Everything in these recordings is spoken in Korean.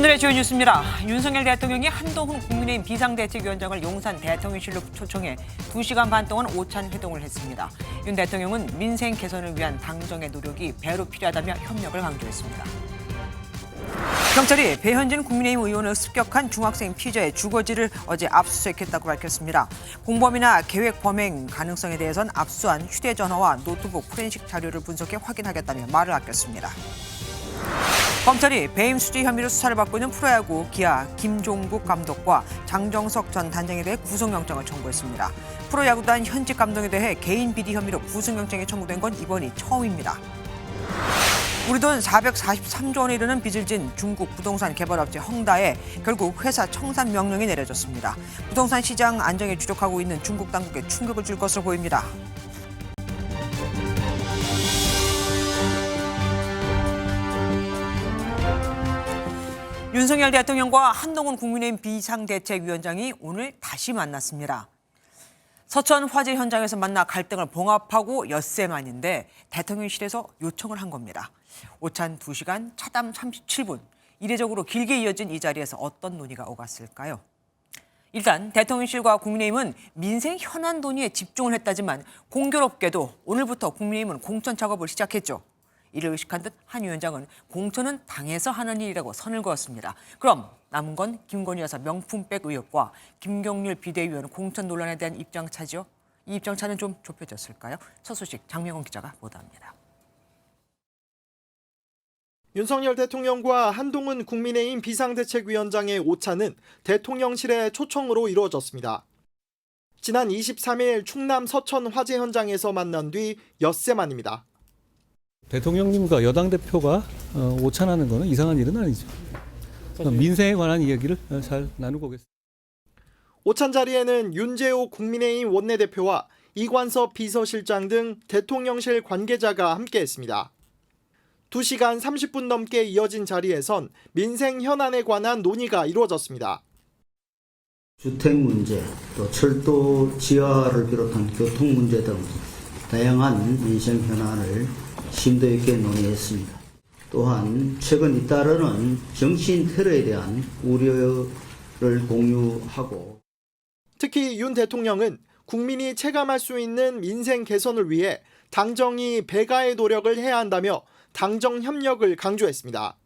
오늘의 주요 뉴스입니다. 윤석열 대통령이 한동훈 국민의힘 비상대책위원장을 용산 대통령실로 초청해 2시간 반 동안 오찬 회동을 했습니다. 윤 대통령은 민생 개선을 위한 당정의 노력이 배로 필요하다며 협력을 강조했습니다. 경찰이 배현진 국민의힘 의원을 습격한 중학생 피해자의 주거지를 어제 압수수색했다고 밝혔습니다. 공범이나 계획 범행 가능성에 대해선 압수한 휴대전화와 노트북 포렌식 자료를 분석해 확인하겠다며 말을 아꼈습니다. 검찰이 배임 수재 혐의로 수사를 받고 있는 프로야구 기아 김종국 감독과 장정석 전 단장에 대해 구속영장을 청구했습니다. 프로야구단 현직 감독에 대해 개인 비리 혐의로 구속영장이 청구된 건 이번이 처음입니다. 우리 돈 443조 원에 이르는 빚을 진 중국 부동산 개발업체 헝다에 결국 회사 청산 명령이 내려졌습니다. 부동산 시장 안정에 주력하고 있는 중국 당국에 충격을 줄 것으로 보입니다. 윤석열 대통령과 한동훈 국민의힘 비상대책위원장이 오늘 다시 만났습니다. 서천 화재 현장에서 만나 갈등을 봉합하고 엿새 만인데 대통령실에서 요청을 한 겁니다. 오찬 2시간, 차담 37분. 이례적으로 길게 이어진 이 자리에서 어떤 논의가 오갔을까요? 일단 대통령실과 국민의힘은 민생 현안 논의에 집중을 했다지만 공교롭게도 오늘부터 국민의힘은 공천 작업을 시작했죠. 이를 의식한 듯 한 위원장은 공천은 당에서 하는 일이라고 선을 그었습니다. 그럼 남은 건 김건희 여사 명품백 의혹과 김경률 비대위원 공천 논란에 대한 입장차죠. 이 입장차는 좀 좁혀졌을까요? 첫 소식 장명훈 기자가 보도합니다. 윤석열 대통령과 한동훈 국민의힘 비상대책위원장의 오찬은 대통령실의 초청으로 이루어졌습니다. 지난 23일 충남 서천 화재 현장에서 만난 뒤 엿새 만입니다. 대통령님과 여당 대표가 오찬하는 것은 이상한 일은 아니죠. 민생에 관한 이야기를 잘 나누고 오겠습니다. 오찬 자리에는 윤재호 국민의힘 원내대표와 이관섭 비서실장 등 대통령실 관계자가 함께했습니다. 2시간 30분 넘게 이어진 자리에선 민생 현안에 관한 논의가 이루어졌습니다. 주택 문제, 또 철도 지하를 비롯한 교통 문제 등 다양한 민생 현안을 심도 있게 논의했습니다. 또한 최근 잇따르는 정치인 테러에 대한 우려를 공유하고 특히 윤 대통령은 국민이 체감할 수 있는 민생 개선을 위해 당정이 배가의 노력을 해야 한다며 당정 협력을 강조했습니다.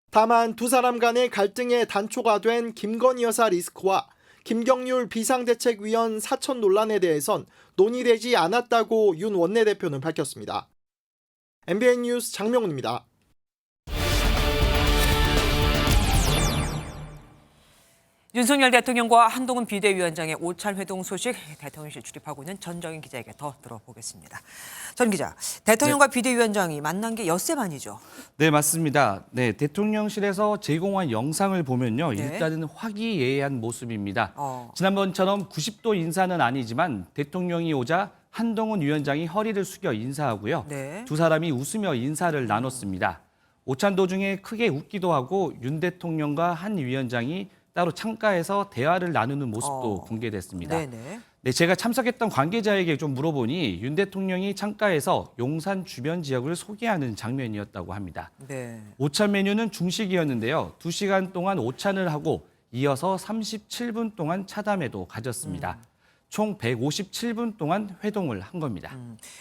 다만 두 사람 간의 갈등의 단초가 된 김건희 여사 리스크와 김경률 비상대책위원 사천 논란에 대해선 논의되지 않았다고 윤 원내대표는 밝혔습니다. MBN 뉴스 장명훈입니다. 윤석열 대통령과 한동훈 비대위원장의 오찬 회동 소식 대통령실 출입하고 있는 전정인 기자에게 더 들어보겠습니다. 전 기자, 대통령과 비대위원장이 만난 게 엿새 만이죠? 네, 맞습니다. 네, 대통령실에서 제공한 영상을 보면요. 네. 일단은 화기애애한 모습입니다. 어. 지난번처럼 90도 인사는 아니지만 대통령이 오자 한동훈 위원장이 허리를 숙여 인사하고요. 네. 두 사람이 웃으며 인사를 나눴습니다. 오찬 도중에 크게 웃기도 하고 윤 대통령과 한 위원장이 따로 창가에서 대화를 나누는 모습도 공개됐습니다. 네네. 네, 제가 참석했던 관계자에게 좀 물어보니 윤 대통령이 창가에서 용산 주변 지역을 소개하는 장면이었다고 합니다. 네. 오찬 메뉴는 중식이었는데요. 2시간 동안 오찬을 하고 이어서 37분 동안 차담회도 가졌습니다. 총 157분 동안 회동을 한 겁니다.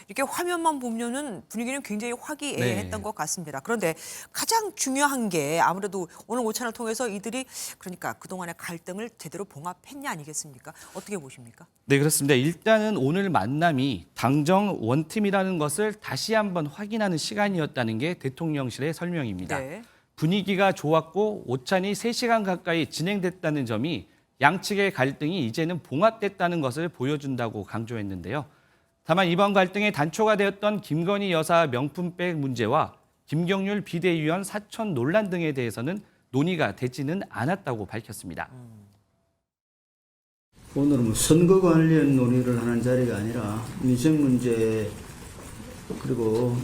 이렇게 화면만 보면은 분위기는 굉장히 화기애애했던 네. 것 같습니다. 그런데 가장 중요한 게 아무래도 오늘 오찬을 통해서 이들이 그러니까 그동안의 갈등을 제대로 봉합했냐 아니겠습니까? 어떻게 보십니까? 네, 그렇습니다. 일단은 오늘 만남이 당정 원팀이라는 것을 다시 한번 확인하는 시간이었다는 게 대통령실의 설명입니다. 네. 분위기가 좋았고 오찬이 3시간 가까이 진행됐다는 점이 양측의 갈등이 이제는 봉합됐다는 것을 보여준다고 강조했는데요. 다만 이번 갈등의 단초가 되었던 김건희 여사 명품백 문제와 김경률 비대위원 사천 논란 등에 대해서는 논의가 되지는 않았다고 밝혔습니다. 오늘은 선거 관련 논의를 하는 자리가 아니라 민생 문제 그리고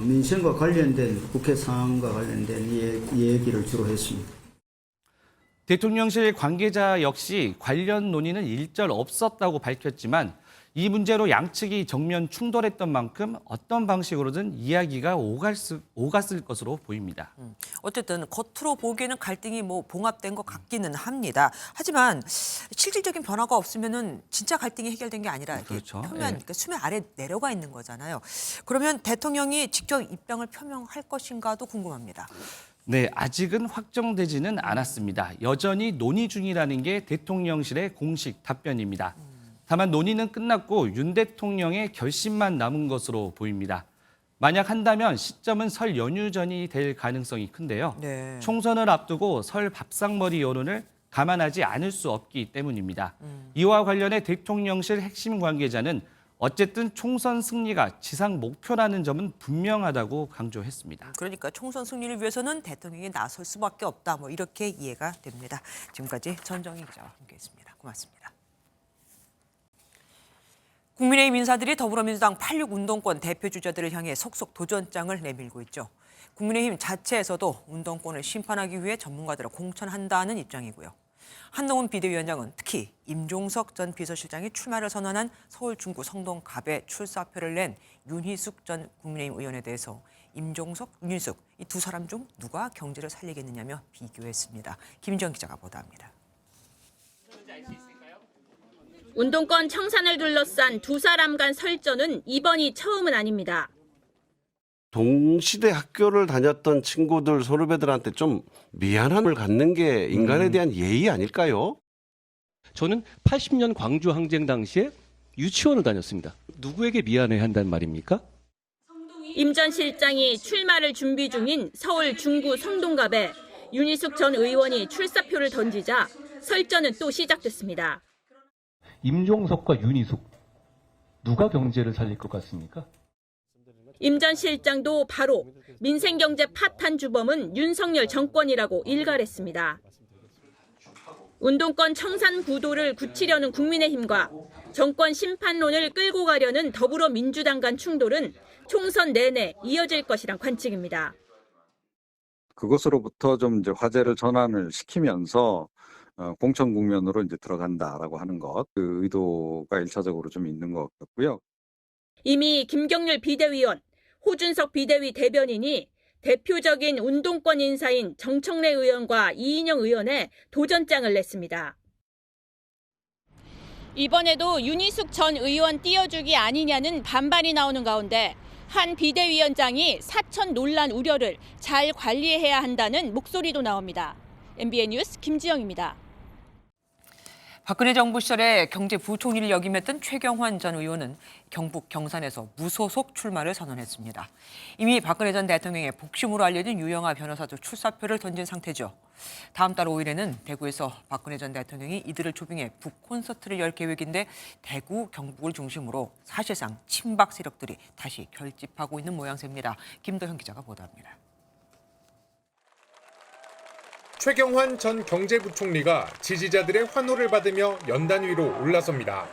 민생과 관련된 국회 상황과 관련된 얘기를 주로 했습니다. 대통령실 관계자 역시 관련 논의는 일절 없었다고 밝혔지만 이 문제로 양측이 정면 충돌했던 만큼 어떤 방식으로든 이야기가 오갔을 것으로 보입니다. 어쨌든 겉으로 보기에는 갈등이 봉합된 것 같기는 합니다. 하지만 실질적인 변화가 없으면은 진짜 갈등이 해결된 게 아니라 이게 그렇죠. 표면, 예. 그러니까 수면 아래 내려가 있는 거잖아요. 그러면 대통령이 직접 입장을 표명할 것인가도 궁금합니다. 네, 아직은 확정되지는 않았습니다. 여전히 논의 중이라는 게 대통령실의 공식 답변입니다. 다만 논의는 끝났고 윤 대통령의 결심만 남은 것으로 보입니다. 만약 한다면 시점은 설 연휴 전이 될 가능성이 큰데요. 네. 총선을 앞두고 설 밥상머리 여론을 감안하지 않을 수 없기 때문입니다. 이와 관련해 대통령실 핵심 관계자는 어쨌든 총선 승리가 지상 목표라는 점은 분명하다고 강조했습니다. 그러니까 총선 승리를 위해서는 대통령이 나설 수밖에 없다. 이렇게 이해가 됩니다. 지금까지 전정희 기자와 함께했습니다. 고맙습니다. 국민의힘 인사들이 더불어민주당 86 운동권 대표 주자들을 향해 속속 도전장을 내밀고 있죠. 국민의힘 자체에서도 운동권을 심판하기 위해 전문가들을 공천한다는 입장이고요. 한동훈 비대위원장은 특히 임종석 전 비서실장이 출마를 선언한 서울 중구 성동갑에 출사표를 낸 윤희숙 전 국민의힘 의원에 대해서 임종석, 윤희숙 이 두 사람 중 누가 경제를 살리겠느냐며 비교했습니다. 김지영 기자가 보도합니다. 운동권 청산을 둘러싼 두 사람 간 설전은 이번이 처음은 아닙니다. 동시대 학교를 다녔던 친구들, 선후배들한테 좀 미안함을 갖는 게 인간에 대한 예의 아닐까요? 저는 80년 광주 항쟁 당시에 유치원을 다녔습니다. 누구에게 미안해야 한다는 말입니까? 임 전 실장이 출마를 준비 중인 서울 중구 성동갑에 윤희숙 전 의원이 출사표를 던지자 설전은 또 시작됐습니다. 임종석과 윤희숙 누가 경제를 살릴 것 같습니까? 임 전 실장도 바로 민생경제 파탄 주범은 윤석열 정권이라고 일갈했습니다. 운동권 청산 구도를 굳히려는 국민의힘과 정권 심판론을 끌고 가려는 더불어민주당 간 충돌은 총선 내내 이어질 것이란 관측입니다. 그것으로부터 좀 이제 화제를 전환을 시키면서 공천 국면으로 이제 들어간다라고 하는 것, 그 의도가 1차적으로 좀 있는 것 같고요. 이미 김경률 비대위원, 호준석 비대위 대변인이 대표적인 운동권 인사인 정청래 의원과 이인영 의원에 도전장을 냈습니다. 이번에도 윤희숙 전 의원 띄워주기 아니냐는 반발이 나오는 가운데 한 비대위원장이 사천 논란 우려를 잘 관리해야 한다는 목소리도 나옵니다. MBN 뉴스 김지영입니다. 박근혜 정부 시절에 경제부총리를 역임했던 최경환 전 의원은 경북 경산에서 무소속 출마를 선언했습니다. 이미 박근혜 전 대통령의 복심으로 알려진 유영하 변호사도 출사표를 던진 상태죠. 다음 달 5일에는 대구에서 박근혜 전 대통령이 이들을 초빙해 북콘서트를 열 계획인데 대구, 경북을 중심으로 사실상 친박 세력들이 다시 결집하고 있는 모양새입니다. 김도현 기자가 보도합니다. 최경환 전 경제부총리가 지지자들의 환호를 받으며 연단 위로 올라섭니다.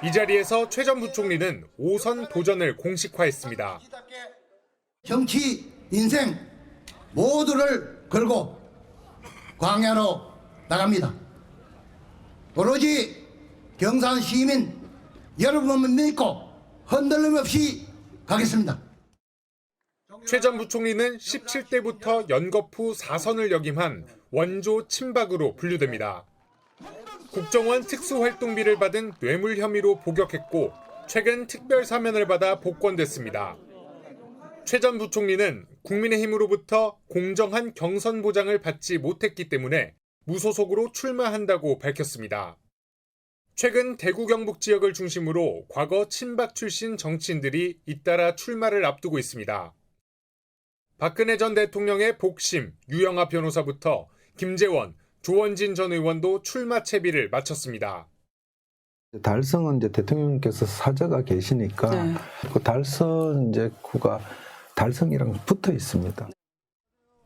이 자리에서 최 전 부총리는 5선 도전을 공식화했습니다. 정치, 인생 모두를 걸고 광야로 나갑니다. 오로지 경산 시민 여러분만 믿고 흔들림 없이 가겠습니다. 최 전 부총리는 17대부터 연거푸 4선을 역임한 원조 친박으로 분류됩니다. 국정원 특수활동비를 받은 뇌물 혐의로 복역했고 최근 특별 사면을 받아 복권됐습니다. 최 전 부총리는 국민의힘으로부터 공정한 경선 보장을 받지 못했기 때문에 무소속으로 출마한다고 밝혔습니다. 최근 대구 경북 지역을 중심으로 과거 친박 출신 정치인들이 잇따라 출마를 앞두고 있습니다. 박근혜 전 대통령의 복심, 유영하 변호사부터 김재원, 조원진 전 의원도 출마 채비를 마쳤습니다. 달성은 이제 대통령께서 사저가 계시니까 그 달성 이제 구가 달성이랑 붙어 있습니다.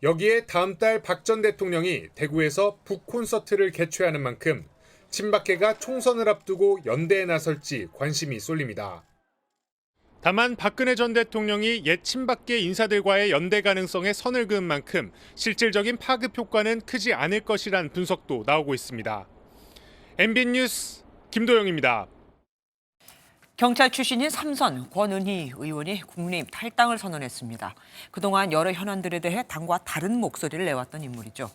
여기에 다음 달 박 전 대통령이 대구에서 북콘서트를 개최하는 만큼 친박계가 총선을 앞두고 연대에 나설지 관심이 쏠립니다. 다만 박근혜 전 대통령이 옛 친박계 인사들과의 연대 가능성에 선을 그은 만큼 실질적인 파급 효과는 크지 않을 것이란 분석도 나오고 있습니다. MBN 뉴스 김도영입니다. 경찰 출신인 3선 권은희 의원이 국민의힘 탈당을 선언했습니다. 그동안 여러 현안들에 대해 당과 다른 목소리를 내왔던 인물이죠.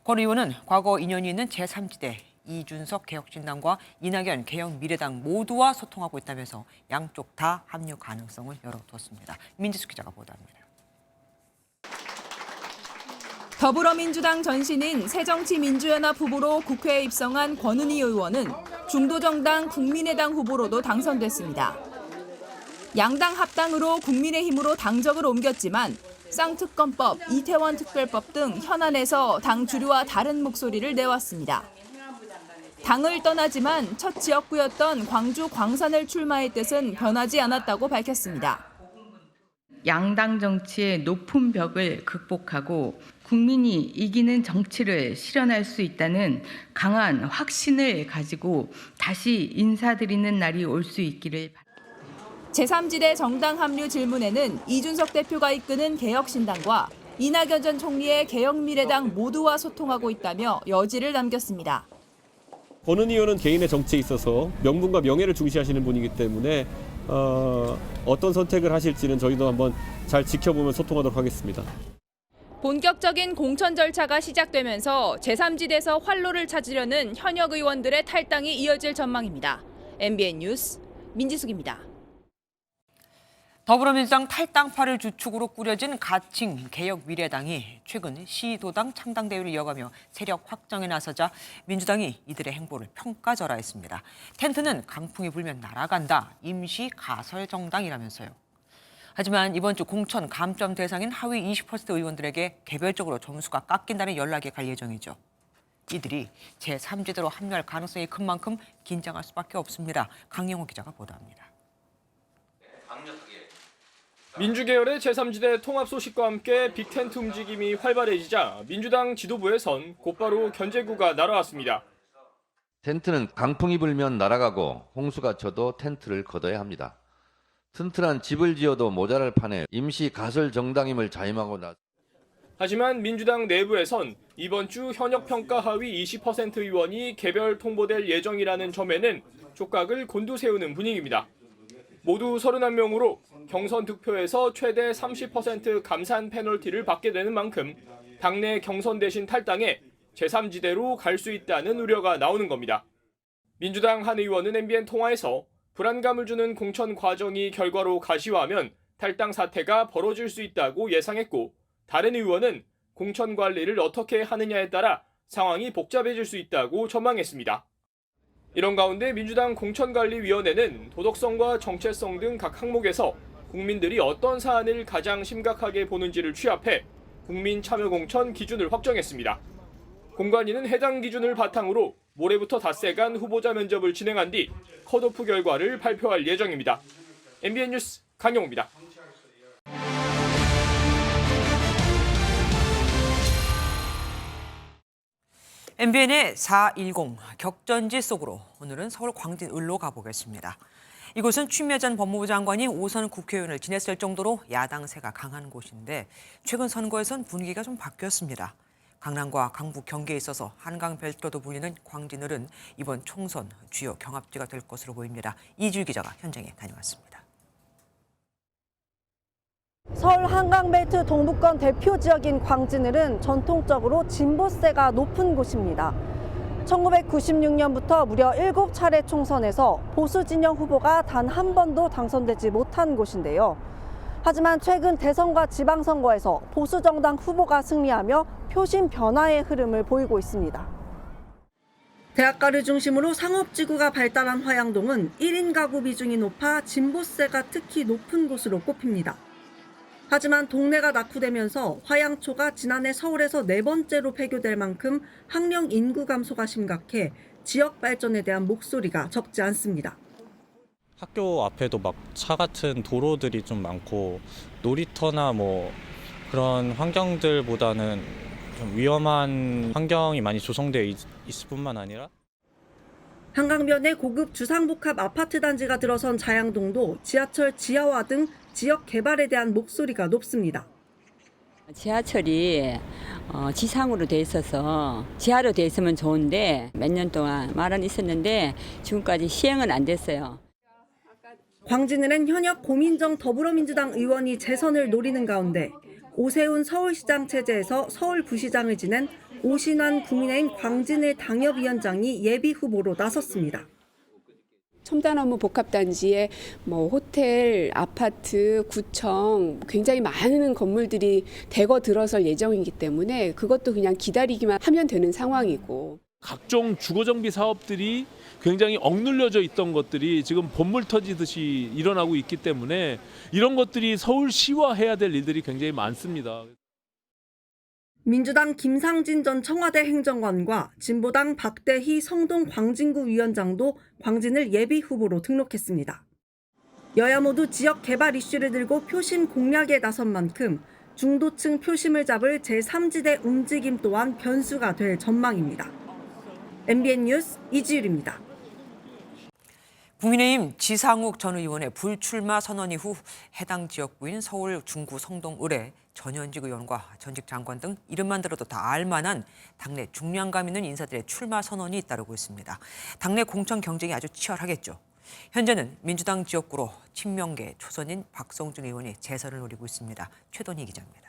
권 의원은 과거 인연이 있는 제3지대 이준석 개혁신당과 이낙연 개혁미래당 모두와 소통하고 있다면서 양쪽 다 합류 가능성을 열어두었습니다. 민지수 기자가 보도합니다. 더불어민주당 전신인 새정치민주연합 후보로 국회에 입성한 권은희 의원은 중도정당 국민의당 후보로도 당선됐습니다. 양당 합당으로 국민의힘으로 당적을 옮겼지만 쌍특검법, 이태원 특별법 등 현안에서 당 주류와 다른 목소리를 내왔습니다. 당을 떠나지만 첫 지역구였던 광주 광산을 출마할 뜻은 변하지 않았다고 밝혔습니다. 양당 정치의 높은 벽을 극복하고 국민이 이기는 정치를 실현할 수 있다는 강한 확신을 가지고 다시 인사드리는 날이 올 수 있기를 바랍니다. 제3지대 정당 합류 질문에는 이준석 대표가 이끄는 개혁신당과 이낙연 전 총리의 개혁미래당 모두와 소통하고 있다며 여지를 남겼습니다. 권은희 의원은 개인의 정치에 있어서 명분과 명예를 중시하시는 분이기 때문에 어떤 선택을 하실지는 저희도 한번 잘 지켜보면 소통하도록 하겠습니다. 본격적인 공천 절차가 시작되면서 제3지대에서 활로를 찾으려는 현역 의원들의 탈당이 이어질 전망입니다. MBN 뉴스 민지숙입니다. 더불어민주당 탈당파를 주축으로 꾸려진 가칭 개혁미래당이 최근 시도당 창당대회를 이어가며 세력 확장에 나서자 민주당이 이들의 행보를 평가절하했습니다. 텐트는 강풍이 불면 날아간다, 임시 가설정당이라면서요. 하지만 이번 주 공천 감점 대상인 하위 20% 의원들에게 개별적으로 점수가 깎인다는 연락이 갈 예정이죠. 이들이 제3지대로 합류할 가능성이 큰 만큼 긴장할 수밖에 없습니다. 강영호 기자가 보도합니다. 민주계열의 제3지대 통합 소식과 함께 빅텐트 움직임이 활발해지자 민주당 지도부에선 곧바로 견제구가 날아왔습니다. 텐트는 강풍이 불면 날아가고 홍수가 쳐도 텐트를 걷어야 합니다. 튼튼한 집을 지어도 모자랄 판에 임시 가설 정당임을 자임하고 하지만 민주당 내부에선 이번 주 현역 평가 하위 20% 의원이 개별 통보될 예정이라는 점에는 촉각을 곤두세우는 분위기입니다. 모두 31명으로 경선 득표에서 최대 30% 감산 페널티를 받게 되는 만큼 당내 경선 대신 탈당해 제3지대로 갈 수 있다는 우려가 나오는 겁니다. 민주당 한 의원은 MBN 통화에서 불안감을 주는 공천 과정이 결과로 가시화하면 탈당 사태가 벌어질 수 있다고 예상했고, 다른 의원은 공천 관리를 어떻게 하느냐에 따라 상황이 복잡해질 수 있다고 전망했습니다. 이런 가운데 민주당 공천관리위원회는 도덕성과 정체성 등 각 항목에서 국민들이 어떤 사안을 가장 심각하게 보는지를 취합해 국민 참여 공천 기준을 확정했습니다. 공관위는 해당 기준을 바탕으로 모레부터 닷새간 후보자 면접을 진행한 뒤 컷오프 결과를 발표할 예정입니다. MBN 뉴스 강영호입니다. MBN의 410 격전지 속으로 오늘은 서울 광진을로 가보겠습니다. 이곳은 추미애 전 법무부 장관이 5선 국회의원을 지냈을 정도로 야당세가 강한 곳인데 최근 선거에선 분위기가 좀 바뀌었습니다. 강남과 강북 경계에 있어서 한강 별도로 불리는 광진을은 이번 총선 주요 경합지가 될 것으로 보입니다. 이주일 기자가 현장에 다녀왔습니다. 서울 한강벨트 동부권 대표 지역인 광진을은 전통적으로 진보세가 높은 곳입니다. 1996년부터 무려 7차례 총선에서 보수 진영 후보가 단 한 번도 당선되지 못한 곳인데요. 하지만 최근 대선과 지방선거에서 보수 정당 후보가 승리하며 표심 변화의 흐름을 보이고 있습니다. 대학가를 중심으로 상업지구가 발달한 화양동은 1인 가구 비중이 높아 진보세가 특히 높은 곳으로 꼽힙니다. 하지만 동네가 낙후되면서 화양초가 지난해 서울에서 4번째로 폐교될 만큼 학령 인구 감소가 심각해 지역 발전에 대한 목소리가 적지 않습니다. 학교 앞에도 막 차 같은 도로들이 좀 많고 놀이터나 뭐 그런 환경들보다는 좀 위험한 환경이 많이 조성되어 있을 뿐만 아니라 한강변에 고급 주상복합 아파트 단지가 들어선 자양동도 지하철 지하화 등 지역 개발에 대한 목소리가 높습니다. 지하철이 지상으로 돼 있어서 지하로 돼 있으면 좋은데 몇 년 동안 말은 있었는데 지금까지 시행은 안 됐어요. 광진을엔 현역 고민정 더불어민주당 의원이 재선을 노리는 가운데 오세훈 서울시장 체제에서 서울부시장을 지낸 오신환 국민의힘 광진을 당협위원장이 예비후보로 나섰습니다. 첨단업무 복합단지에 호텔, 아파트, 구청 굉장히 많은 건물들이 대거 들어설 예정이기 때문에 그것도 그냥 기다리기만 하면 되는 상황이고. 각종 주거정비 사업들이 굉장히 억눌려져 있던 것들이 지금 본물 터지듯이 일어나고 있기 때문에 이런 것들이 서울시화해야 될 일들이 굉장히 많습니다. 민주당 김상진 전 청와대 행정관과 진보당 박대희 성동 광진구 위원장도 광진을 예비 후보로 등록했습니다. 여야 모두 지역 개발 이슈를 들고 표심 공략에 나선 만큼 중도층 표심을 잡을 제3지대 움직임 또한 변수가 될 전망입니다. MBN 뉴스 이지율입니다. 국민의힘 지상욱 전 의원의 불출마 선언 이후 해당 지역구인 서울 중구 성동 을의 전현직 의원과 전직 장관 등 이름만 들어도 다 알만한 당내 중량감 있는 인사들의 출마 선언이 잇따르고 있습니다. 당내 공천 경쟁이 아주 치열하겠죠. 현재는 민주당 지역구로 친명계 초선인 박성준 의원이 재선을 노리고 있습니다. 최돈희 기자입니다.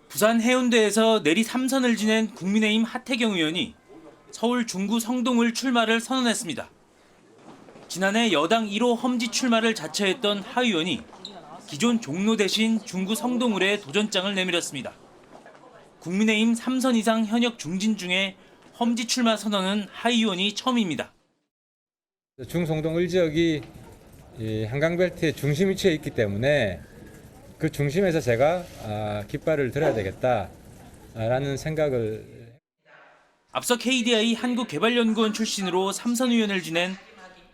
부산 해운대에서 내리 3선을 지낸 국민의힘 하태경 의원이 서울 중구 성동을 출마를 선언했습니다. 지난해 여당 1호 험지 출마를 자처했던 하 의원이 기존 종로 대신 중구 성동을에 도전장을 내밀었습니다. 국민의힘 3선 이상 현역 중진 중에 험지 출마 선언은 하 의원이 처음입니다. 중성동 을 지역이 한강벨트의 중심 위치에 있기 때문에 그 중심에서 제가 깃발을 들어야 되겠다라는 생각을. 앞서 KDI 한국개발연구원 출신으로 3선 의원을 지낸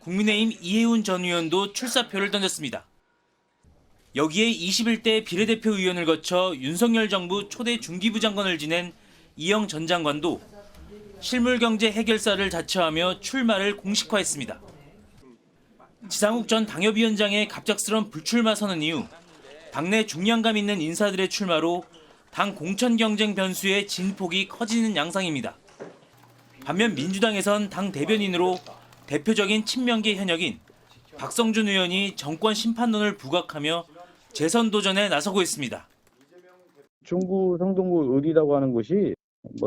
국민의힘 이해훈 전 의원도 출사표를 던졌습니다. 여기에 21대 비례대표 의원을 거쳐 윤석열 정부 초대 중기부 장관을 지낸 이영 전 장관도 실물경제 해결사를 자처하며 출마를 공식화했습니다. 지상욱 전 당협위원장의 갑작스런 불출마 선언 이후 당내 중량감 있는 인사들의 출마로 당 공천 경쟁 변수의 진폭이 커지는 양상입니다. 반면 민주당에선 당 대변인으로 대표적인 친명계 현역인 박성준 의원이 정권 심판론을 부각하며 재선 도전에 나서고 있습니다. 중구 성동구 을이라고 하는 곳이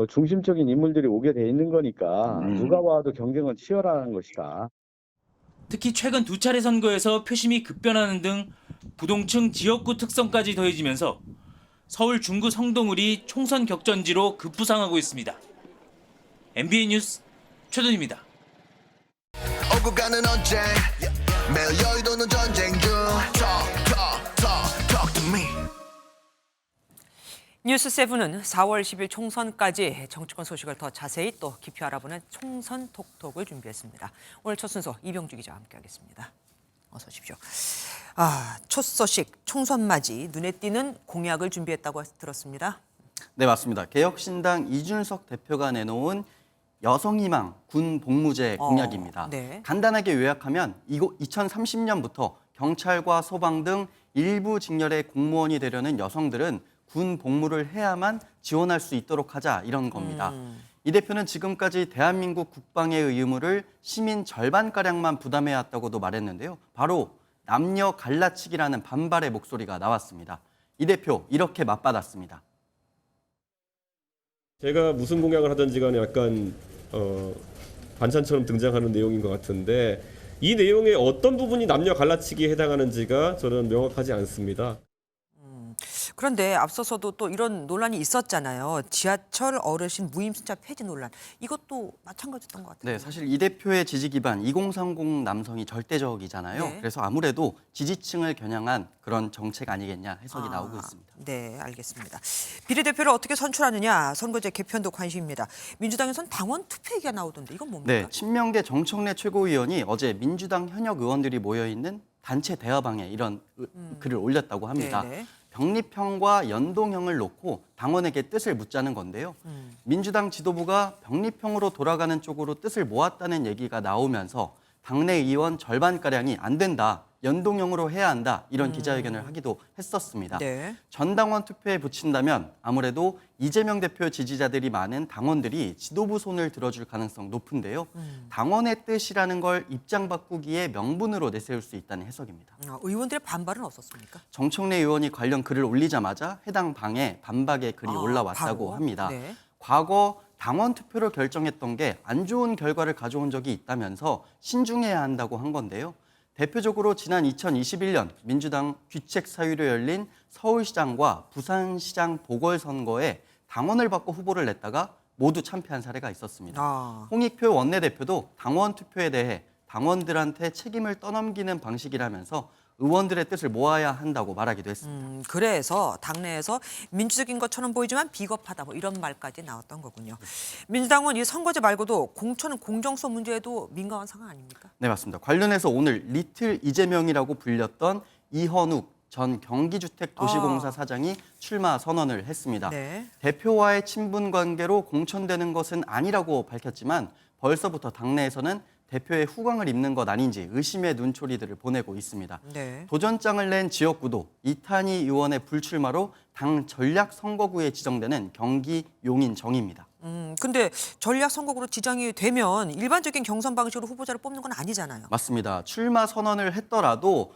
중심적인 인물들이 오게 돼 있는 거니까 누가 와도 경쟁은 치열한 것이다. 특히 최근 2차례 선거에서 표심이 급변하는 등 부동층 지역구 특성까지 더해지면서 서울 중구 성동을이 총선 격전지로 급부상하고 있습니다. MBN 뉴스 최돈입니다. 오고 가는 언제 매일 여의도는 전쟁 중 Talk to me. 뉴스7은 4월 10일 총선까지 정치권 소식을 더 자세히 또 깊이 알아보는 총선 톡톡을 준비했습니다. 오늘 첫 순서 이병주 기자와 함께하겠습니다. 어서 오십시오. 첫 소식 총선 맞이 눈에 띄는 공약을 준비했다고 들었습니다. 네, 맞습니다. 개혁신당 이준석 대표가 내놓은 여성희망 군 복무제 공약입니다. 네. 간단하게 요약하면 2030년부터 경찰과 소방 등 일부 직렬의 공무원이 되려는 여성들은 군 복무를 해야만 지원할 수 있도록 하자 이런 겁니다. 이 대표는 지금까지 대한민국 국방의 의무를 시민 절반가량만 부담해야 했다고도 말했는데요. 바로 남녀 갈라치기라는 반발의 목소리가 나왔습니다. 이 대표 이렇게 맞받았습니다. 제가 무슨 공약을 하든지 간에 약간 반찬처럼 등장하는 내용인 것 같은데 이 내용의 어떤 부분이 남녀 갈라치기에 해당하는지가 저는 명확하지 않습니다. 그런데 앞서서도 또 이런 논란이 있었잖아요. 지하철 어르신 무임승차 폐지 논란. 이것도 마찬가지였던 것 같아요. 네, 사실 이 대표의 지지 기반 2030 남성이 절대적이잖아요. 네. 그래서 아무래도 지지층을 겨냥한 그런 정책 아니겠냐 해석이 나오고 있습니다. 네, 알겠습니다. 비례대표를 어떻게 선출하느냐 선거제 개편도 관심입니다. 민주당에선 당원 투표 얘기가 나오던데 이건 뭡니까? 네, 친명계 정청래 최고위원이 어제 민주당 현역 의원들이 모여있는 단체 대화방에 이런 글을 올렸다고 합니다. 네네. 병립형과 연동형을 놓고 당원에게 뜻을 묻자는 건데요. 민주당 지도부가 병립형으로 돌아가는 쪽으로 뜻을 모았다는 얘기가 나오면서 당내 의원 절반가량이 안 된다 연동형으로 해야 한다 이런 기자회견을 하기도 했었습니다. 네. 전당원 투표에 붙인다면 아무래도 이재명 대표 지지자들이 많은 당원들이 지도부 손을 들어줄 가능성 높은데요. 당원의 뜻이라는 걸 입장 바꾸기에 명분으로 내세울 수 있다는 해석입니다. 의원들의 반발은 어떻습니까? 정청래 의원이 관련 글을 올리자마자 해당 방에 반박의 글이 올라왔다고 바로? 합니다. 네. 과거 당원 투표를 결정했던 게 안 좋은 결과를 가져온 적이 있다면서 신중해야 한다고 한 건데요. 대표적으로 지난 2021년 민주당 귀책 사유로 열린 서울시장과 부산시장 보궐선거에 당원을 바꿔 후보를 냈다가 모두 참패한 사례가 있었습니다. 홍익표 원내대표도 당원 투표에 대해 당원들한테 책임을 떠넘기는 방식이라면서 의원들의 뜻을 모아야 한다고 말하기도 했습니다. 그래서 당내에서 민주적인 것처럼 보이지만 비겁하다 뭐 이런 말까지 나왔던 거군요. 민주당은 이 선거제 말고도 공천은 공정성 문제에도 민감한 상황 아닙니까? 네, 맞습니다. 관련해서 오늘 리틀 이재명이라고 불렸던 이현욱 전 경기주택도시공사 사장이 출마 선언을 했습니다. 네. 대표와의 친분 관계로 공천되는 것은 아니라고 밝혔지만 벌써부터 당내에서는 대표의 후광을 입는 것 아닌지 의심의 눈초리들을 보내고 있습니다. 네. 도전장을 낸 지역구도 이탄희 의원의 불출마로 당 전략 선거구에 지정되는 경기 용인 정입니다. 근데 전략 선거구로 지정이 되면 일반적인 경선 방식으로 후보자를 뽑는 건 아니잖아요. 맞습니다. 출마 선언을 했더라도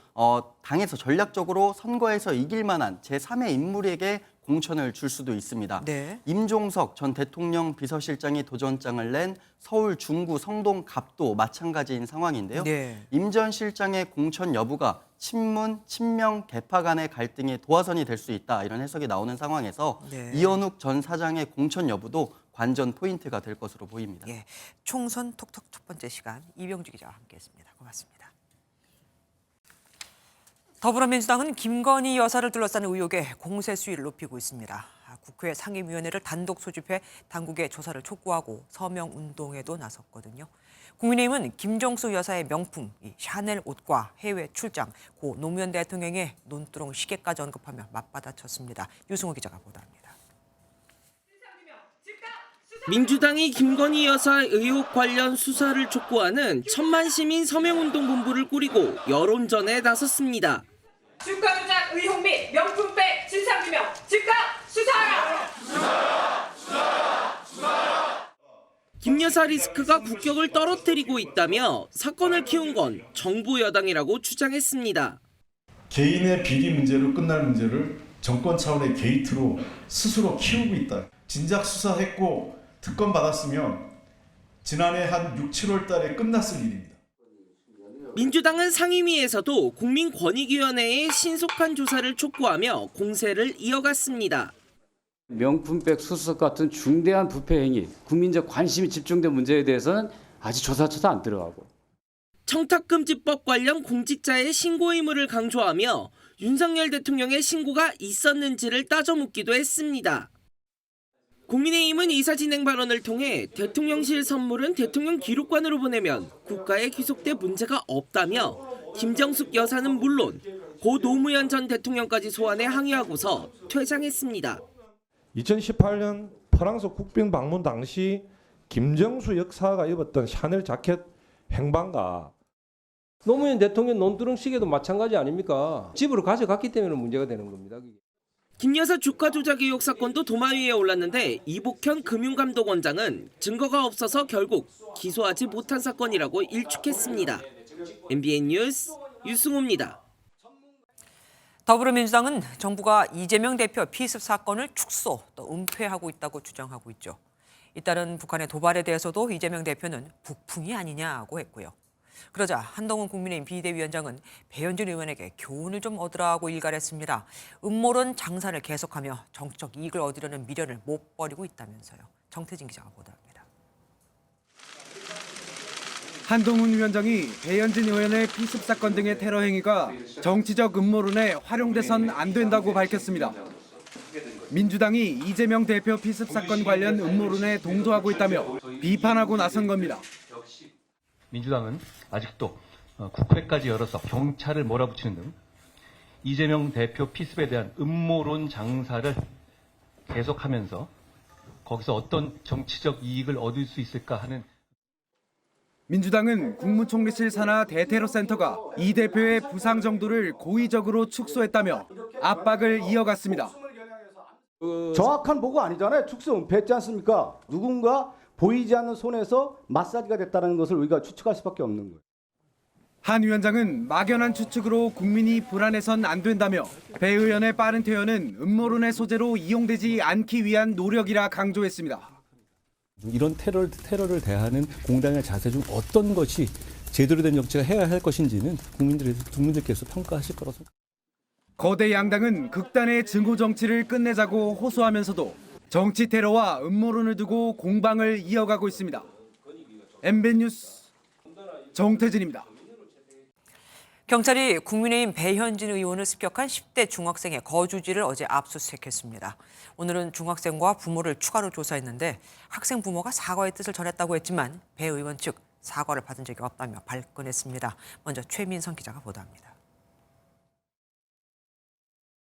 당에서 전략적으로 선거에서 이길 만한 제3의 인물에게 공천을 줄 수도 있습니다. 네. 임종석 전 대통령 비서실장이 도전장을 낸 서울 중구 성동 갑도 마찬가지인 상황인데요. 네. 임 전 실장의 공천 여부가 친문, 친명, 개파 간의 갈등의 도화선이 될 수 있다 이런 해석이 나오는 상황에서 네. 이현욱 전 사장의 공천 여부도 관전 포인트가 될 것으로 보입니다. 예, 총선 톡톡 첫 번째 시간 이병주 기자와 함께했습니다. 고맙습니다. 더불어민주당은 김건희 여사를 둘러싼 의혹에 공세 수위를 높이고 있습니다. 국회 상임위원회를 단독 소집해 당국의 조사를 촉구하고 서명 운동에도 나섰거든요. 국민의힘은 김정수 여사의 명품 이 샤넬 옷과 해외 출장, 고 노무현 대통령의 논두렁 시계까지 언급하며 맞받아쳤습니다. 유승호 기자가 보도합니다. 민주당이 김건희 여사 의혹 관련 수사를 촉구하는 천만시민 서명운동본부를 꾸리고 여론전에 나섰습니다. 주가 조작 의혹 및 명품백 진상규명 즉각 수사하라! 김 여사 리스크가 국격을 떨어뜨리고 있다며 사건을 키운 건 정부 여당이라고 주장했습니다. 개인의 비리 문제로 끝날 문제를 정권 차원의 게이트로 스스로 키우고 있다. 진작 수사했고 특검 받았으면 지난해 한 6, 7월 달에 끝났을 일입니다. 민주당은 상임위에서도 국민권익위원회의 신속한 조사를 촉구하며 공세를 이어갔습니다. 명품백 수수 같은 중대한 부패 행위, 국민적 관심이 집중된 문제에 대해서는 아직 조사처도 안 들어가고. 청탁금지법 관련 공직자의 신고 의무를 강조하며 윤석열 대통령의 신고가 있었는지를 따져 묻기도 했습니다. 국민의힘은 이사진행 발언을 통해 대통령실 선물은 대통령 기록관으로 보내면 국가에 귀속돼 문제가 없다며 김정숙 여사는 물론 고 노무현 전 대통령까지 소환해 항의하고서 퇴장했습니다. 2018년 프랑스 국빈 방문 당시 김정수 여사가 입었던 샤넬 자켓 행방과 노무현 대통령 논두렁 시계도 마찬가지 아닙니까? 집으로 가져갔기 때문에 문제가 되는 겁니다. 김 여사 주가 조작 의혹 사건도 도마 위에 올랐는데 이복현 금융감독원장은 증거가 없어서 결국 기소하지 못한 사건이라고 일축했습니다. MBN 뉴스 유승호입니다. 더불어민주당은 정부가 이재명 대표 피습 사건을 축소 또 은폐하고 있다고 주장하고 있죠. 잇따른 북한의 도발에 대해서도 이재명 대표는 북풍이 아니냐고 했고요. 그러자 한동훈 국민의힘 비대위원장은 배현진 의원에게 교훈을 좀 얻으라고 일갈했습니다. 음모론 장사를 계속하며 정치적 이익을 얻으려는 미련을 못 버리고 있다면서요. 정태진 기자가 보도합니다. 한동훈 위원장이 배현진 의원의 피습 사건 등의 테러 행위가 정치적 음모론에 활용돼선 안 된다고 밝혔습니다. 민주당이 이재명 대표 피습 사건 관련 음모론에 동조하고 있다며 비판하고 나선 겁니다. 민주당은 아직도 국회까지 열어서 경찰을 몰아붙이는 등 이재명 대표 피습에 대한 음모론 장사를 계속하면서 거기서 어떤 정치적 이익을 얻을 수 있을까 하는 민주당은 국무총리실 산하 대테러센터가 이 대표의 부상 정도를 고의적으로 축소했다며 압박을 이어갔습니다. 정확한 보고 아니잖아요. 축소 은폐했지 않습니까? 누군가 보이지 않는 손에서 마사지가 됐다는 것을 우리가 추측할 수밖에 없는 거예요. 한 위원장은 막연한 추측으로 국민이 불안해선 안 된다며 배 의원의 빠른 퇴원은 음모론의 소재로 이용되지 않기 위한 노력이라 강조했습니다. 이런 테러를 대하는 공당의 자세 중 어떤 것이 제대로 된 정치가 해야 할 것인지는 국민들께서 평가하실 거라고 생각합니다. 거대 양당은 극단의 증오 정치를 끝내자고 호소하면서도 정치 테러와 음모론을 두고 공방을 이어가고 있습니다. MBN 뉴스 정태진입니다. 경찰이 국민의힘 배현진 의원을 습격한 10대 중학생의 거주지를 어제 압수수색했습니다. 오늘은 중학생과 부모를 추가로 조사했는데 학생 부모가 사과의 뜻을 전했다고 했지만 배 의원 측 사과를 받은 적이 없다며 발끈했습니다. 먼저 최민성 기자가 보도합니다.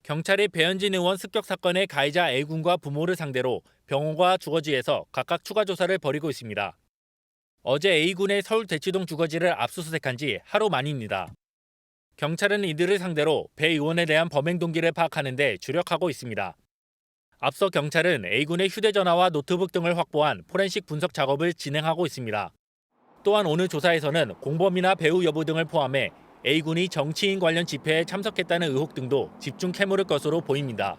경찰이 배현진 의원 습격 사건의 가해자 A군과 부모를 상대로 병원과 주거지에서 각각 추가 조사를 벌이고 있습니다. 어제 A군의 서울 대치동 주거지를 압수수색한 지 하루 만입니다. 경찰은 이들을 상대로 배 의원에 대한 범행 동기를 파악하는 데 주력하고 있습니다. 앞서 경찰은 A군의 휴대전화와 노트북 등을 확보한 포렌식 분석 작업을 진행하고 있습니다. 또한 오늘 조사에서는 공범이나 배우 여부 등을 포함해 A군이 정치인 관련 집회에 참석했다는 의혹 등도 집중 캐물을 것으로 보입니다.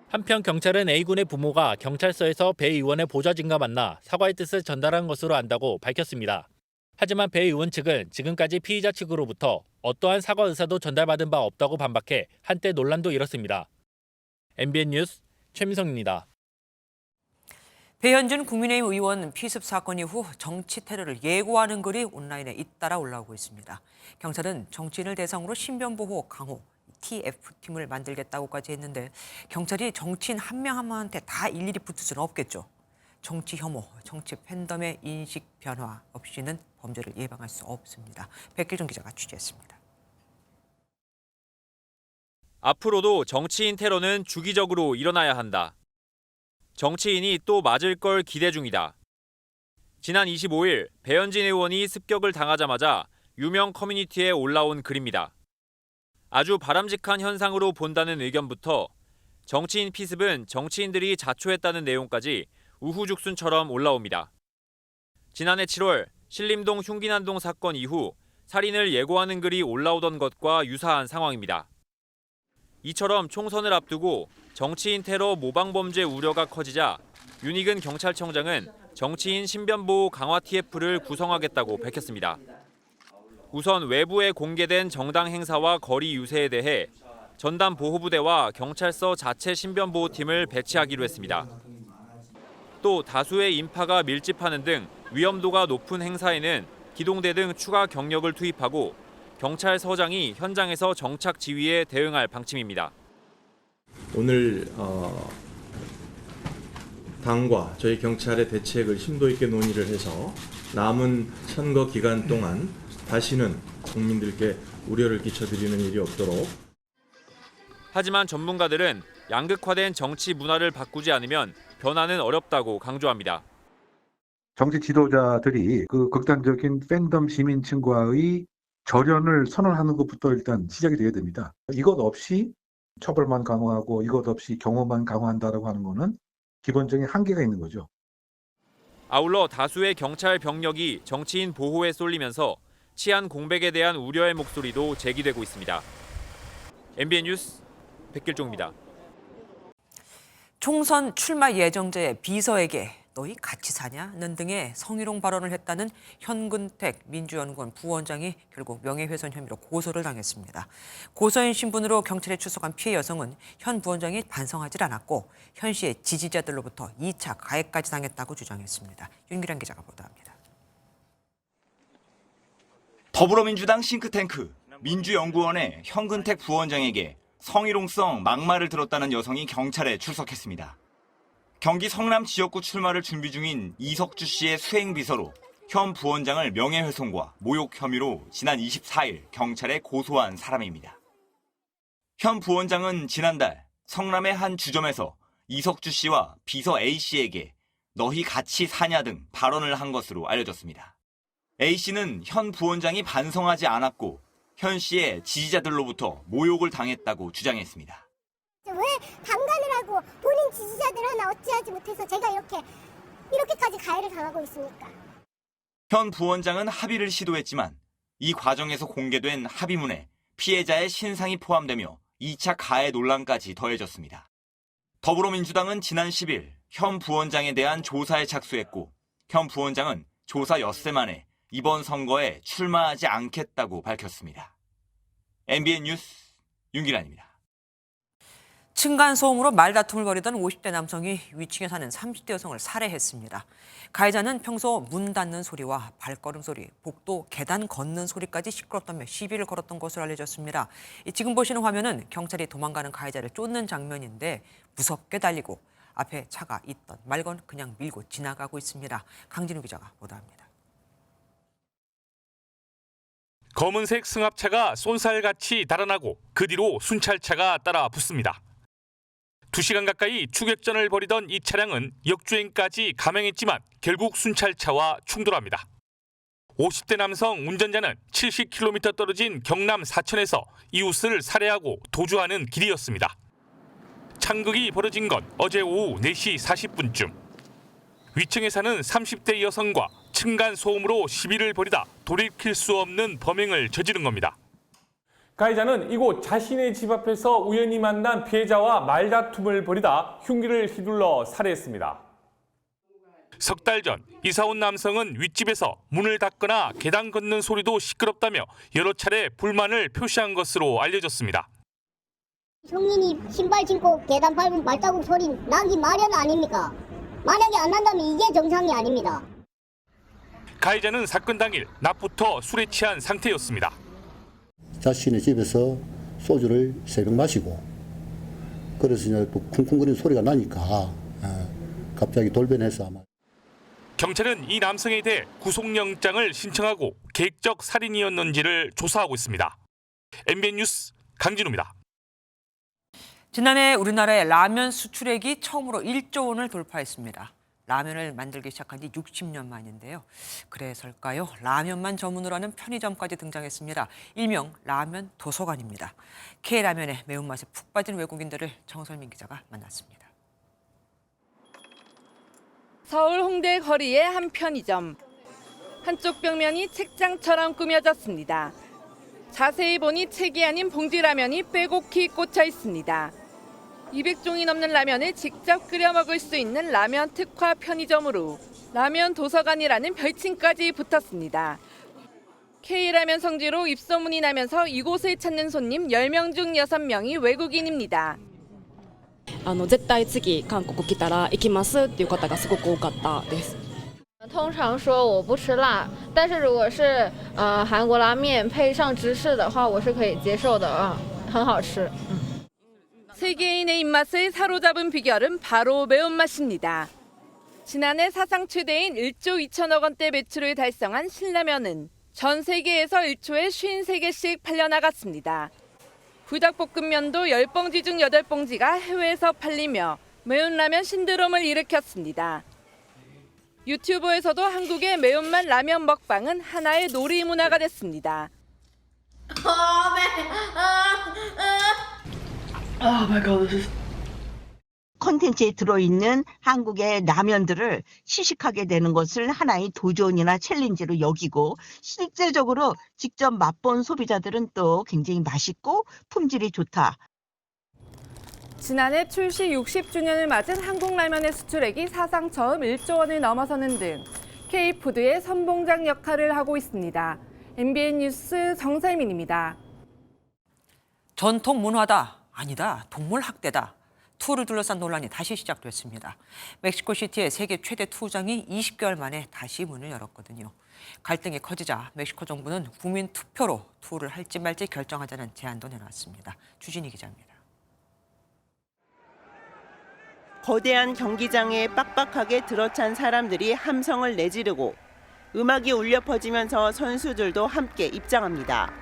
한편 경찰은 A군의 부모가 경찰서에서 배 의원의 보좌진과 만나 사과의 뜻을 전달한 것으로 안다고 밝혔습니다. 하지만 배 의원 측은 지금까지 피의자 측으로부터 어떠한 사과 의사도 전달받은 바 없다고 반박해 한때 논란도 일었습니다. MBN 뉴스 최민성입니다. 배현진 국민의힘 의원 피습 사건 이후 정치 테러를 예고하는 글이 온라인에 잇따라 올라오고 있습니다. 경찰은 정치인을 대상으로 신변보호 강호 TF팀을 만들겠다고까지 했는데 경찰이 정치인 한 명 한 명한테 다 일일이 붙을 수는 없겠죠. 정치 혐오, 정치 팬덤의 인식 변화 없이는 범죄를 예방할 수 없습니다. 백길종 기자가 취재했습니다. 앞으로도 정치인 테러는 주기적으로 일어나야 한다. 정치인이 또 맞을 걸 기대 중이다. 지난 25일 배현진 의원이 습격을 당하자마자 유명 커뮤니티에 올라온 글입니다. 아주 바람직한 현상으로 본다는 의견부터 정치인 피습은 정치인들이 자초했다는 내용까지 우후죽순처럼 올라옵니다. 지난해 7월 신림동 흉기난동 사건 이후 살인을 예고하는 글이 올라오던 것과 유사한 상황입니다. 이처럼 총선을 앞두고 정치인 테러 모방범죄 우려가 커지자 윤익은 경찰청장은 정치인 신변보호 강화 TF를 구성하겠다고 밝혔습니다. 우선 외부에 공개된 정당 행사와 거리 유세에 대해 전담 보호부대와 경찰서 자체 신변보호팀을 배치하기로 했습니다. 또 다수의 인파가 밀집하는 등 위험도가 높은 행사에는 기동대 등 추가 경력을 투입하고 경찰서장이 현장에서 정착 지휘에 대응할 방침입니다. 오늘 당과 저희 경찰의 대책을 심도 있게 논의를 해서 남은 선거 기간 동안 다시는 국민들께 우려를 끼쳐드리는 일이 없도록. 하지만 전문가들은 양극화된 정치 문화를 바꾸지 않으면 변화는 어렵다고 강조합니다. 정치 지도자들이 그 극단적인 팬덤 시민층과의 절연을 선언하는 것부터 일단 시작이 돼야 됩니다. 이것 없이 처벌만 강화하고 이것 없이 경호만 강화한다라고 하는 것은 기본적인 한계가 있는 거죠. 아울러 다수의 경찰 병력이 정치인 보호에 쏠리면서 치안 공백에 대한 우려의 목소리도 제기되고 있습니다. MBN 뉴스 백길종입니다. 총선 출마 예정자의 비서에게 너희 같이 사냐는 등의 성희롱 발언을 했다는 현근택 민주연구원 부원장이 결국 명예훼손 혐의로 고소를 당했습니다. 고소인 신분으로 경찰에 출석한 피해 여성은 현 부원장이 반성하지 않았고 현 씨의 지지자들로부터 2차 가해까지 당했다고 주장했습니다. 윤기란 기자가 보도합니다. 더불어민주당 싱크탱크 민주연구원의 현근택 부원장에게 성희롱성 막말을 들었다는 여성이 경찰에 출석했습니다. 경기 성남 지역구 출마를 준비 중인 이석주 씨의 수행비서로 현 부원장을 명예훼손과 모욕 혐의로 지난 24일 경찰에 고소한 사람입니다. 현 부원장은 지난달 성남의 한 주점에서 이석주 씨와 비서 A 씨에게 너희 같이 사냐 등 발언을 한 것으로 알려졌습니다. A씨는 현 부원장이 반성하지 않았고 현 씨의 지지자들로부터 모욕을 당했다고 주장했습니다. 왜 강간을 하고 본인 지지자들 하나 어찌하지 못해서 제가 이렇게까지 가해를 당하고 있습니까? 현 부원장은 합의를 시도했지만 이 과정에서 공개된 합의문에 피해자의 신상이 포함되며 2차 가해 논란까지 더해졌습니다. 더불어민주당은 지난 10일 현 부원장에 대한 조사에 착수했고 현 부원장은 조사 엿새 만에 이번 선거에 출마하지 않겠다고 밝혔습니다. MBN 뉴스 윤기란입니다. 층간소음으로 말다툼을 벌이던 50대 남성이 위층에 사는 30대 여성을 살해했습니다. 가해자는 평소 문 닫는 소리와 발걸음 소리, 복도 계단 걷는 소리까지 시끄럽다며 시비를 걸었던 것으로 알려졌습니다. 지금 보시는 화면은 경찰이 도망가는 가해자를 쫓는 장면인데 무섭게 달리고 앞에 차가 있던 말건 그냥 밀고 지나가고 있습니다. 강진우 기자가 보도합니다. 검은색 승합차가 쏜살같이 달아나고 그 뒤로 순찰차가 따라 붙습니다. 2시간 가까이 추격전을 벌이던 이 차량은 역주행까지 감행했지만 결국 순찰차와 충돌합니다. 50대 남성 운전자는 70km 떨어진 경남 사천에서 이웃을 살해하고 도주하는 길이었습니다. 창극이 벌어진 건 어제 오후 4시 40분쯤. 위층에 사는 30대 여성과 층간소음으로 시비를 벌이다 돌이킬 수 없는 범행을 저지른 겁니다. 가해자는 이곳 자신의 집 앞에서 우연히 만난 피해자와 말다툼을 벌이다 흉기를 휘둘러 살해했습니다. 석 달 전 이사 온 남성은 윗집에서 문을 닫거나 계단 걷는 소리도 시끄럽다며 여러 차례 불만을 표시한 것으로 알려졌습니다. 성인이 신발 신고 계단 밟으면 발자국 소리 나기 마련 아닙니까? 만약에 안 난다면 이게 정상이 아닙니다. 가해자는 사건 당일 낮부터 술에 취한 상태였습니다. 자신의 집에서 소주를 새벽 마시고 그래서 이제 또 쿵쿵거리는 소리가 나니까 갑자기 돌변해서 아마. 경찰은 이 남성에 대해 구속영장을 신청하고 계획적 살인이었는지를 조사하고 있습니다. MBN 뉴스 강진우입니다. 지난해 우리나라의 라면 수출액이 처음으로 1조 원을 돌파했습니다. 라면을 만들기 시작한 지 60년 만인데요. 그래서일까요? 라면만 전문으로 하는 편의점까지 등장했습니다. 일명 라면 도서관입니다. K라면의 매운맛에 푹 빠진 외국인들을 정설민 기자가 만났습니다. 서울 홍대 거리의 한 편의점. 한쪽 벽면이 책장처럼 꾸며졌습니다. 자세히 보니 책이 아닌 봉지라면이 빼곡히 꽂혀 있습니다. 200종이 넘는 라면을 직접 끓여 먹을 수 있는 라면 특화 편의점으로 라면 도서관이라는 별칭까지 붙었습니다. K라면 성지로 입소문이 나면서 이곳을 찾는 손님 10명 중 6명이 외국인입니다. 絶対次韓国来たら行きますっていう方がすごく多かったです。通常说我不吃辣，但是如果是韩国拉面配上芝士的话，我是可以接受的，很好吃。 세계인의 입맛을 사로잡은 비결은 바로 매운맛입니다. 지난해 사상 최대인 1조 2천억 원대 매출을 달성한 신라면은 전 세계에서 1초에 53개씩 팔려나갔습니다. 불닭볶음면도 10봉지 중 8봉지가 해외에서 팔리며 매운 라면 신드롬을 일으켰습니다. 유튜브에서도 한국의 매운맛 라면 먹방은 하나의 놀이 문화가 됐습니다. 콘텐츠에 들어있는 한국의 라면들을 시식하게 되는 것을 하나의 도전이나 챌린지로 여기고 실제적으로 직접 맛본 소비자들은 또 굉장히 맛있고 품질이 좋다. 지난해 출시 60주년을 맞은 한국 라면의 수출액이 사상 처음 1조 원을 넘어서는 등 K푸드의 선봉장 역할을 하고 있습니다. MBN 뉴스 정설민입니다. 전통 문화다, 아니다, 동물 학대다. 투를 둘러싼 논란이 다시 시작됐습니다. 멕시코시티의 세계 최대 투장이 20개월 만에 다시 문을 열었거든요. 갈등이 커지자 멕시코 정부는 국민 투표로 투를 할지 말지 결정하자는 제안도 내놨습니다. 주진희 기자입니다. 거대한 경기장에 빡빡하게 들어찬 사람들이 함성을 내지르고 음악이 울려 퍼지면서 선수들도 함께 입장합니다.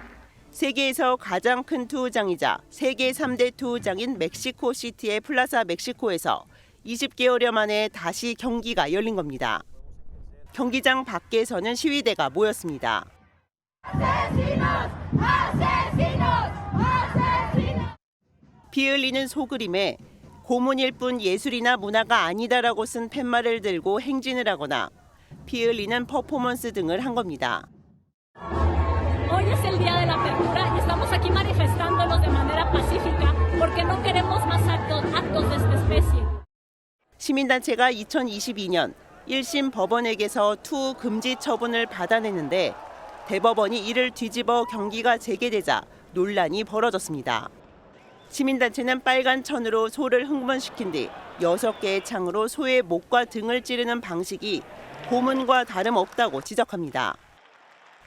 세계에서 가장 큰 투우장이자 세계 3대 투우장인 멕시코시티의 플라사 멕시코에서 20개월여 만에 다시 경기가 열린 겁니다. 경기장 밖에서는 시위대가 모였습니다. 비 흘리는 소그림에 고문일 뿐 예술이나 문화가 아니다라고 쓴 팻말을 들고 행진을 하거나 피 흘리는 퍼포먼스 등을 한 겁니다. Hoy es el día de la apertura y estamos aquí manifestándonos de manera pacífica porque no queremos más actos de esta especie. 시민단체가 2022년 1심 법원에게서 투 금지 처분을 받아냈는데 대법원이 이를 뒤집어 경기가 재개되자 논란이 벌어졌습니다. 시민단체는 빨간 천으로 소를 흥분시킨 뒤 6개의 창으로 소의 목과 등을 찌르는 방식이 고문과 다름없다고 지적합니다.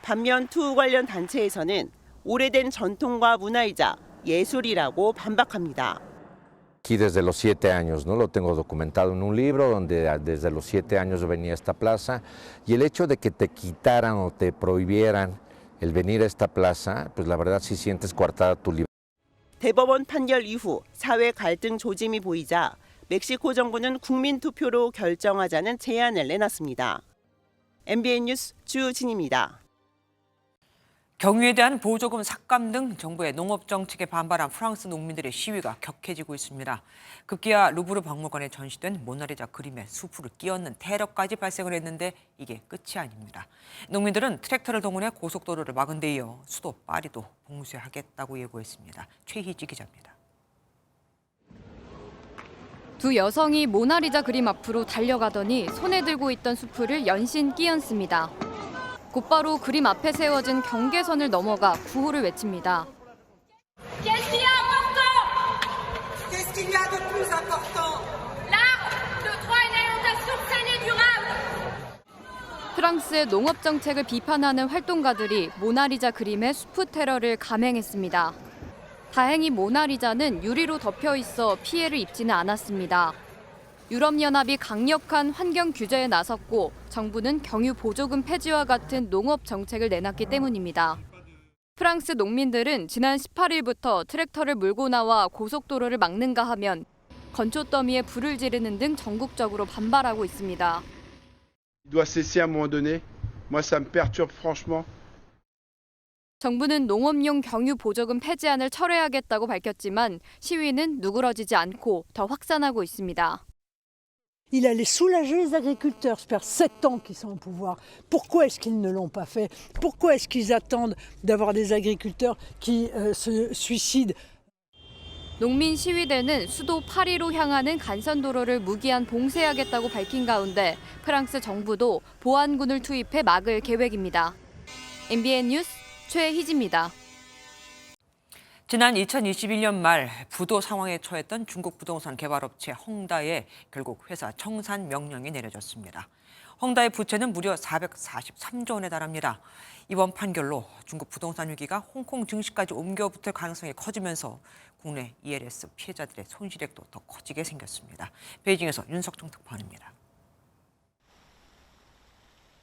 반면 투 관련 단체에서는 오래된 전통과 문화이자 예술이라고 반박합니다. Aquí desde los 7 años, ¿no? Lo tengo documentado en un libro donde desde los 7 años venía a esta plaza y el hecho de que te quitaran o te prohibieran el venir a esta plaza, pues la verdad sí sientes coartada tu libertad. 대법원 판결 이후 사회 갈등 조짐이 보이자 멕시코 정부는 국민 투표로 결정하자는 제안을 내놨습니다. MBN 뉴스 주진입니다. 경유에 대한 보조금 삭감 등 정부의 농업 정책에 반발한 프랑스 농민들의 시위가 격해지고 있습니다. 급기야 루브르 박물관에 전시된 모나리자 그림에 수풀을 끼얹는 테러까지 발생을 했는데 이게 끝이 아닙니다. 농민들은 트랙터를 동원해 고속도로를 막은 데 이어 수도 파리도 봉쇄하겠다고 예고했습니다. 최희지 기자입니다. 두 여성이 모나리자 그림 앞으로 달려가더니 손에 들고 있던 수풀을 연신 끼얹습니다. 곧바로 그림 앞에 세워진 경계선을 넘어가 구호를 외칩니다. 프랑스의 농업 정책을 비판하는 활동가들이 모나리자 그림의 수프 테러를 감행했습니다. 다행히 모나리자는 유리로 덮여 있어 피해를 입지는 않았습니다. 유럽연합이 강력한 환경 규제에 나섰고 정부는 경유 보조금 폐지와 같은 농업 정책을 내놨기 때문입니다. 프랑스 농민들은 지난 18일부터 트랙터를 몰고 나와 고속도로를 막는가 하면 건초 더미에 불을 지르는 등 전국적으로 반발하고 있습니다. 정부는 농업용 경유 보조금 폐지안을 철회하겠다고 밝혔지만 시위는 누그러지지 않고 더 확산하고 있습니다. Il allait soulager les agriculteurs. Ça fait 7 ans qu'ils sont au pouvoir. Pourquoi est-ce qu'ils ne l'ont pas fait? Pourquoi est-ce qu'ils attendent d'avoir des agriculteurs qui se suicident? 농민 시위대는 수도 파리로 향하는 간선도로를 무기한 봉쇄하겠다고 밝힌 가운데 프랑스 정부도 보안군을 투입해 막을 계획입니다. MBN 뉴스 최희지입니다. 지난 2021년 말 부도 상황에 처했던 중국 부동산 개발업체 헝다에 결국 회사 청산 명령이 내려졌습니다. 헝다의 부채는 무려 443조 원에 달합니다. 이번 판결로 중국 부동산 위기가 홍콩 증시까지 옮겨붙을 가능성이 커지면서 국내 ELS 피해자들의 손실액도 더 커지게 생겼습니다. 베이징에서 윤석종 특파원입니다.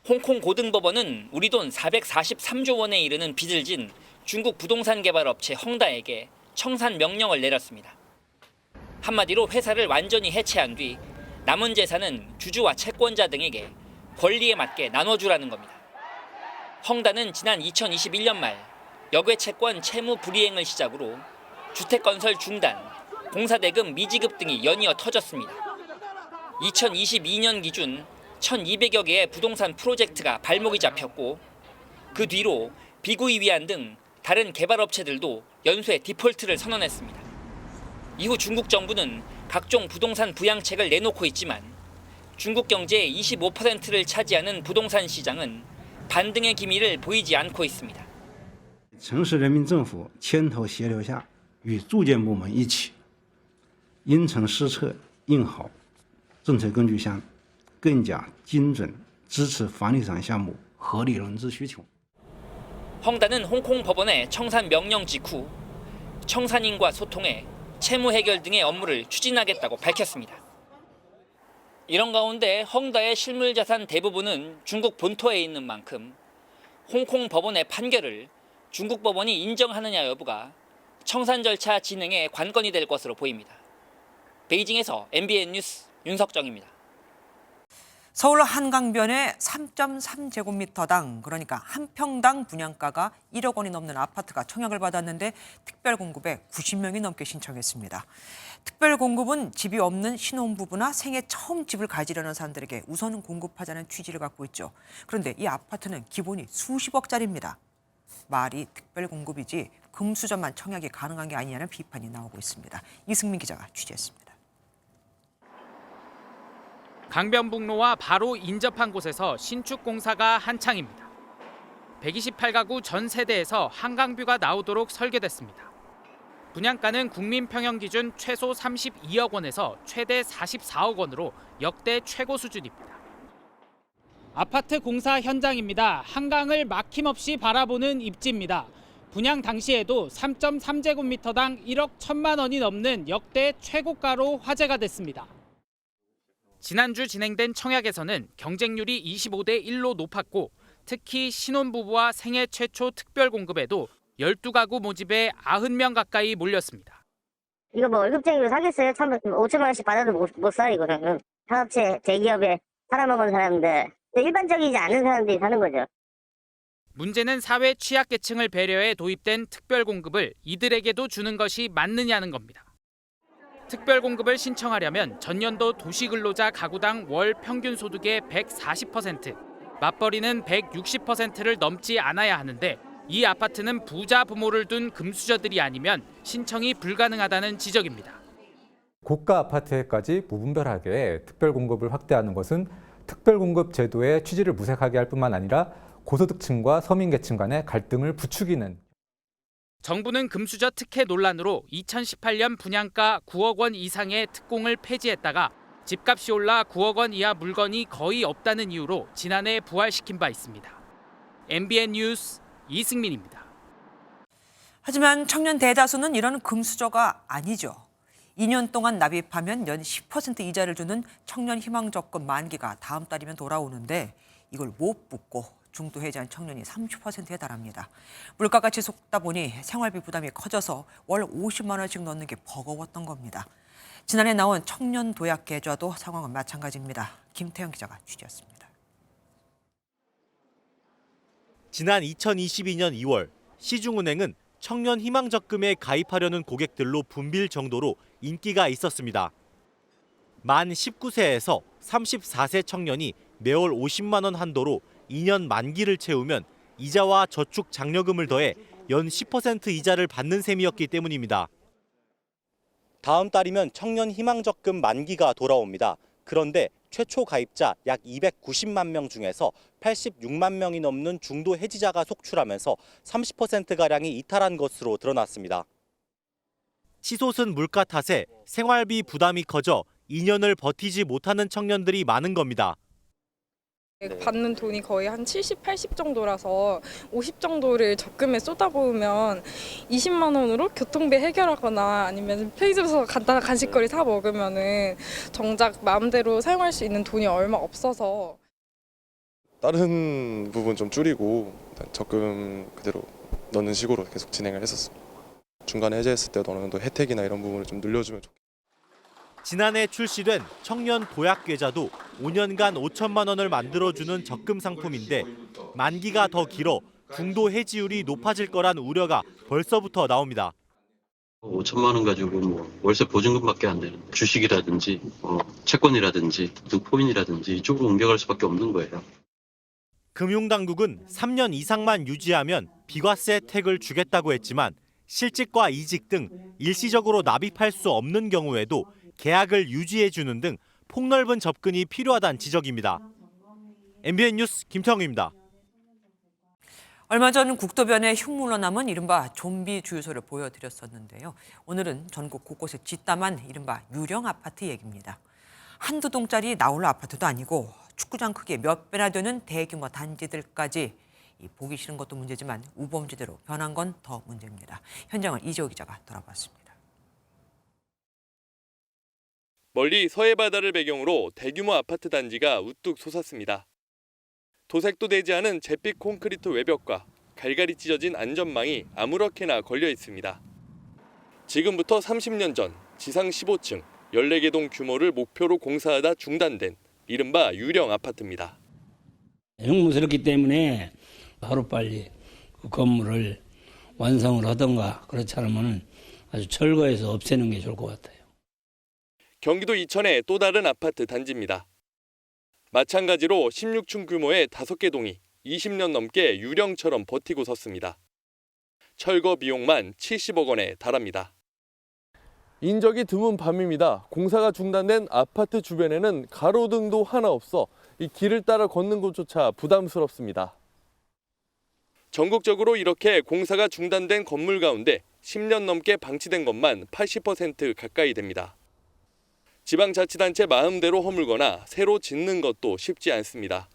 홍콩 고등법원은 우리 돈 443조 원에 이르는 빚을 진 중국 부동산 개발 업체 헝다에게 청산 명령을 내렸습니다. 한마디로 회사를 완전히 해체한 뒤 남은 재산은 주주와 채권자 등에게 권리에 맞게 나눠주라는 겁니다. 헝다는 지난 2021년 말 역외 채권 채무 불이행을 시작으로 주택건설 중단, 공사대금 미지급 등이 연이어 터졌습니다. 2022년 기준 1,200여 개의 부동산 프로젝트가 발목이 잡혔고 그 뒤로 비구이 위안 등 다른 개발업체들도 연쇄 디폴트를 선언했습니다. 이후 중국 정부는 각종 부동산 부양책을 내놓고 있지만 중국 경제의 25%를 차지하는 부동산 시장은 반등의 기미를 보이지 않고 있습니다. 城市人民政府牵头协调下，与住建部门一起因城施策，印好政策工具箱，更加精准支持房地产项目合理融资需求。 헝다는 홍콩 법원의 청산 명령 직후 청산인과 소통해 채무 해결 등의 업무를 추진하겠다고 밝혔습니다. 이런 가운데 헝다의 실물 자산 대부분은 중국 본토에 있는 만큼 홍콩 법원의 판결을 중국 법원이 인정하느냐 여부가 청산 절차 진행의 관건이 될 것으로 보입니다. 베이징에서 MBN 뉴스 윤석정입니다. 서울 한강변에 3.3제곱미터당 그러니까 한 평당 분양가가 1억 원이 넘는 아파트가 청약을 받았는데 특별 공급에 90명이 넘게 신청했습니다. 특별 공급은 집이 없는 신혼부부나 생애 처음 집을 가지려는 사람들에게 우선 공급하자는 취지를 갖고 있죠. 그런데 이 아파트는 기본이 수십억짜리입니다. 말이 특별 공급이지 금수저만 청약이 가능한 게 아니냐는 비판이 나오고 있습니다. 이승민 기자가 취재했습니다. 강변북로와 바로 인접한 곳에서 신축 공사가 한창입니다. 128가구 전 세대에서 한강뷰가 나오도록 설계됐습니다. 분양가는 국민 평형 기준 최소 32억 원에서 최대 44억 원으로 역대 최고 수준입니다. 아파트 공사 현장입니다. 한강을 막힘없이 바라보는 입지입니다. 분양 당시에도 3.3제곱미터당 1억 1천만 원이 넘는 역대 최고가로 화제가 됐습니다. 지난주 진행된 청약에서는 경쟁률이 25대 1로 높았고 특히 신혼부부와 생애 최초 특별 공급에도 12가구 모집에 90명 가까이 몰렸습니다. 이거 뭐 월급쟁이로 사겠어요? 5천만 원씩 받아도 못 사, 이거는. 사업체, 대기업에 팔아먹은 사람들, 일반적이지 않은 사람들이 사는 거죠. 문제는 사회 취약계층을 배려해 도입된 특별 공급을 이들에게도 주는 것이 맞느냐는 겁니다. 특별 공급을 신청하려면 전년도 도시근로자 가구당 월 평균 소득의 140%, 맞벌이는 160%를 넘지 않아야 하는데 이 아파트는 부자 부모를 둔 금수저들이 아니면 신청이 불가능하다는 지적입니다. 고가 아파트에까지 무분별하게 특별 공급을 확대하는 것은 특별 공급 제도의 취지를 무색하게 할 뿐만 아니라 고소득층과 서민계층 간의 갈등을 부추기는. 정부는 금수저 특혜 논란으로 2018년 분양가 9억 원 이상의 특공을 폐지했다가 집값이 올라 9억 원 이하 물건이 거의 없다는 이유로 지난해 부활시킨 바 있습니다. MBN 뉴스 이승민입니다. 하지만 청년 대다수는 이런 금수저가 아니죠. 2년 동안 납입하면 연 10% 이자를 주는 청년 희망적금 만기가 다음 달이면 돌아오는데 이걸 못 붙고 중도 해지한 청년이 30%에 달합니다. 물가가 치솟다 보니 생활비 부담이 커져서 월 50만 원씩 넣는 게 버거웠던 겁니다. 지난해 나온 청년 도약 계좌도 상황은 마찬가지입니다. 김태형 기자가 취재했습니다. 지난 2022년 2월 시중은행은 청년 희망적금에 가입하려는 고객들로 붐빌 정도로 인기가 있었습니다. 만 19세에서 34세 청년이 매월 50만 원 한도로 2년 만기를 채우면 이자와 저축 장려금을 더해 연 10% 이자를 받는 셈이었기 때문입니다. 다음 달이면 청년 희망적금 만기가 돌아옵니다. 그런데 최초 가입자 약 290만 명 중에서 86만 명이 넘는 중도 해지자가 속출하면서 30%가량이 이탈한 것으로 드러났습니다. 치솟은 물가 탓에 생활비 부담이 커져 2년을 버티지 못하는 청년들이 많은 겁니다. 받는 돈이 거의 한 70, 80 정도라서 50 정도를 적금에 쏟아부으면 20만 원으로 교통비 해결하거나 아니면 편의점에서 간단한 간식거리 사 먹으면은 정작 마음대로 사용할 수 있는 돈이 얼마 없어서 다른 부분 좀 줄이고 적금 그대로 넣는 식으로 계속 진행을 했었습니다. 중간에 해제했을 때도 어느 정도 혜택이나 이런 부분을 좀 늘려주면 좋겠습니다. 지난해 출시된 청년 도약 계좌도 5년간 5천만 원을 만들어주는 적금 상품인데 만기가 더 길어 중도 해지율이 높아질 거란 우려가 벌써부터 나옵니다. 5천만 원 가지고 뭐 월세 보증금밖에 안 되는데 주식이라든지 채권이라든지 포인이라든지 이쪽으로 옮겨갈 수밖에 없는 거예요. 금융당국은 3년 이상만 유지하면 비과세 혜택을 주겠다고 했지만 실직과 이직 등 일시적으로 납입할 수 없는 경우에도 계약을 유지해주는 등 폭넓은 접근이 필요하다는 지적입니다. MBN 뉴스 김태형입니다. 얼마 전 국도변에 흉물로 남은 이른바 좀비 주유소를 보여드렸었는데요. 오늘은 전국 곳곳에 짓담한 이른바 유령 아파트 얘기입니다. 한두 동짜리 나홀로 아파트도 아니고 축구장 크기의 몇 배나 되는 대규모 단지들까지 보기 싫은 것도 문제지만 우범지대로 변한 건 더 문제입니다. 현장을 이재호 기자가 돌아봤습니다. 멀리 서해 바다를 배경으로 대규모 아파트 단지가 우뚝 솟았습니다. 도색도 되지 않은 잿빛 콘크리트 외벽과 갈갈이 찢어진 안전망이 아무렇게나 걸려 있습니다. 지금부터 30년 전 지상 15층 14개 동 규모를 목표로 공사하다 중단된 이른바 유령 아파트입니다. 흉무스럽기 때문에 하루빨리 그 건물을 완성을 하던가 그렇지 않으면 아주 철거해서 없애는 게 좋을 것 같아요. 경기도 이천의 또 다른 아파트 단지입니다. 마찬가지로 16층 규모의 5개 동이 20년 넘게 유령처럼 버티고 섰습니다. 철거 비용만 70억 원에 달합니다. 인적이 드문 밤입니다. 공사가 중단된 아파트 주변에는 가로등도 하나 없어 이 길을 따라 걷는 것조차 부담스럽습니다. 전국적으로 이렇게 공사가 중단된 건물 가운데 10년 넘게 방치된 것만 80% 가까이 됩니다. 지방자치단체 마음대로 허물거나 새로 짓는 것도 쉽지 않습니다.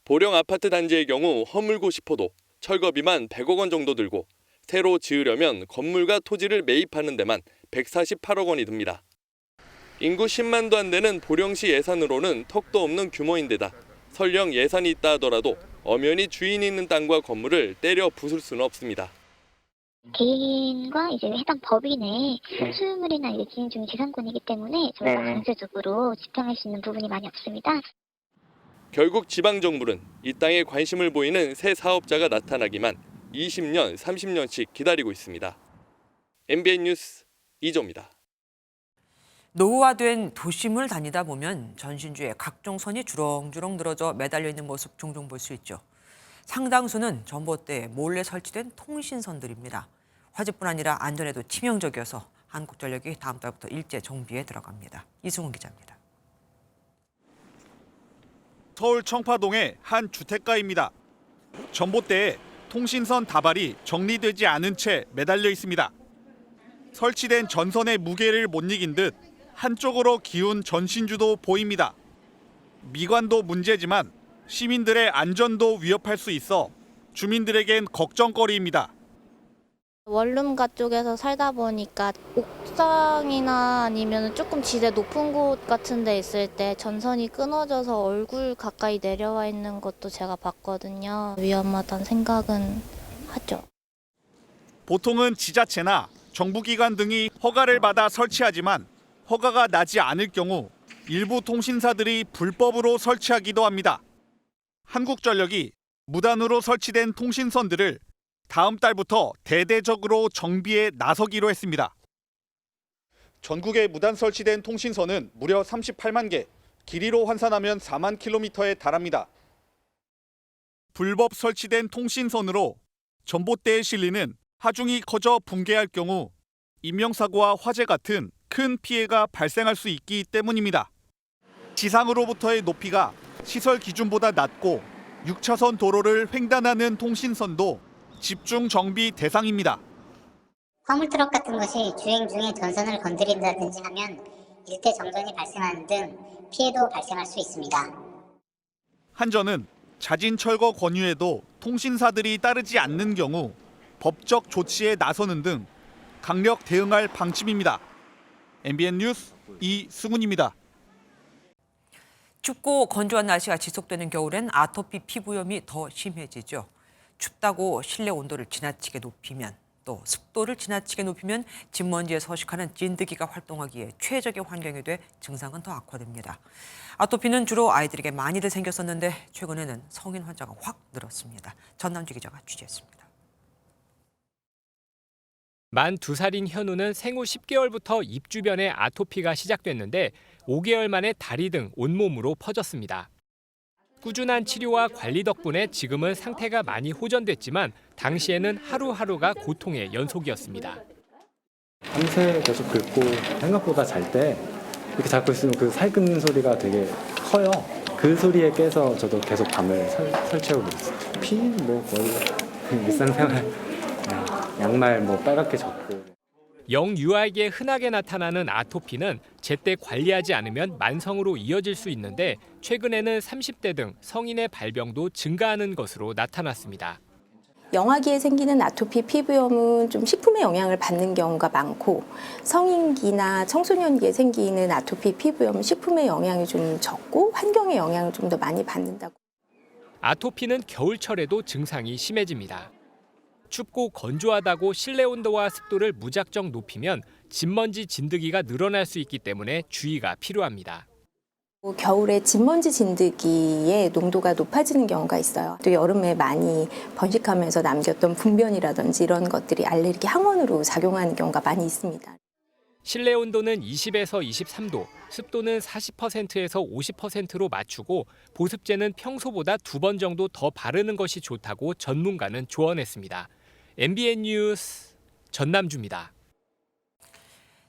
보령 아파트 단지의 경우 허물고 싶어도 철거비만 100억 원 정도 들고 새로 지으려면 건물과 토지를 매입하는 데만 148억 원이 듭니다. 인구 10만도 안 되는 보령시 예산으로는 턱도 없는 규모인데다 설령 예산이 있다 하더라도 엄연히 주인이 있는 땅과 건물을 때려 부술 수는 없습니다. 개인과 이제 해당 법인의 소유물이나 이제 진행 중인 재산권이기 때문에 저희가 강제적으로 집행할 수 있는 부분이 많이 없습니다. 결국 지방정부는 이 땅에 관심을 보이는 새 사업자가 나타나기만 20년, 30년씩 기다리고 있습니다. MBN 뉴스 이조입니다. 노후화된 도심을 다니다 보면 전신주에 각종 선이 주렁주렁 늘어져 매달려 있는 모습 종종 볼 수 있죠. 상당수는 전봇대에 몰래 설치된 통신선들입니다. 화재뿐 아니라 안전에도 치명적이어서 한국전력이 다음 달부터 일제 정비에 들어갑니다. 이승훈 기자입니다. 서울 청파동의 한 주택가입니다. 전봇대에 통신선 다발이 정리되지 않은 채 매달려 있습니다. 설치된 전선의 무게를 못 이긴 듯 한쪽으로 기운 전신주도 보입니다. 미관도 문제지만 시민들의 안전도 위협할 수 있어 주민들에겐 걱정거리입니다. 원룸가 쪽에서 살다 보니까 옥상이나 아니면 조금 지대 높은 곳 같은 데 있을 때 전선이 끊어져서 얼굴 가까이 내려와 있는 것도 제가 봤거든요. 위험하다는 생각은 하죠. 보통은 지자체나 정부기관 등이 허가를 받아 설치하지만 허가가 나지 않을 경우 일부 통신사들이 불법으로 설치하기도 합니다. 한국전력이 무단으로 설치된 통신선들을 다음 달부터 대대적으로 정비에 나서기로 했습니다. 전국에 무단 설치된 통신선은 무려 38만 개, 길이로 환산하면 4만 킬로미터에 달합니다. 불법 설치된 통신선으로 전봇대에 실리는 하중이 커져 붕괴할 경우 인명사고와 화재 같은 큰 피해가 발생할 수 있기 때문입니다. 지상으로부터의 높이가 시설 기준보다 낮고 6차선 도로를 횡단하는 통신선도 집중 정비 대상입니다. 화물트럭 같은 것이 주행 중에 전선을 건드린다든지 하면 일대 정전이 발생하는 등 피해도 발생할 수 있습니다. 한전은 자진 철거 권유에도 통신사들이 따르지 않는 경우 법적 조치에 나서는 등 강력 대응할 방침입니다. MBN 뉴스 이승훈입니다. 춥고 건조한 날씨가 지속되는 겨울엔 아토피 피부염이 더 심해지죠. 춥다고 실내 온도를 지나치게 높이면 또 습도를 지나치게 높이면 진먼지에 서식하는 찐드기가 활동하기에 최적의 환경이 돼 증상은 더 악화됩니다. 아토피는 주로 아이들에게 많이들 생겼었는데 최근에는 성인 환자가 확 늘었습니다. 전남주 기자가 취재했습니다. 만 2살인 현우는 생후 10개월부터 입 주변에 아토피가 시작됐는데 5개월 만에 다리 등 온몸으로 퍼졌습니다. 꾸준한 치료와 관리 덕분에 지금은 상태가 많이 호전됐지만 당시에는 하루하루가 고통의 연속이었습니다. 밤새 계속 긁고 생각보다 잘 때 이렇게 잡고 있으면 그 살 끓는 소리가 되게 커요. 그 소리에 깨서 저도 계속 밤을 설치하고 있어요. 피 뭐 거의 일상생활 양말 뭐 빨갛게 젖고. 영유아에게 흔하게 나타나는 아토피는 제때 관리하지 않으면 만성으로 이어질 수 있는데 최근에는 30대 등 성인의 발병도 증가하는 것으로 나타났습니다. 영아기에 생기는 아토피 피부염은 좀 식품의 영향을 받는 경우가 많고 성인기나 청소년기에 생기는 아토피 피부염은 식품의 영향이 좀 적고 환경의 영향을 좀 더 많이 받는다고. 아토피는 겨울철에도 증상이 심해집니다. 춥고 건조하다고 실내 온도와 습도를 무작정 높이면 진먼지 진드기가 늘어날 수 있기 때문에 주의가 필요합니다. 겨울에 진먼지 진드기의 농도가 높아지는 경우가 있어요. 또 여름에 많이 번식하면서 남겼던 분변이라든지 이런 것들이 알레르기 항원으로 작용하는 경우가 많이 있습니다. 실내 온도는 20에서 23도, 습도는 40%에서 50%로 맞추고 보습제는 평소보다 2번 정도 더 바르는 것이 좋다고 전문가는 조언했습니다. MBN 뉴스 전남주입니다.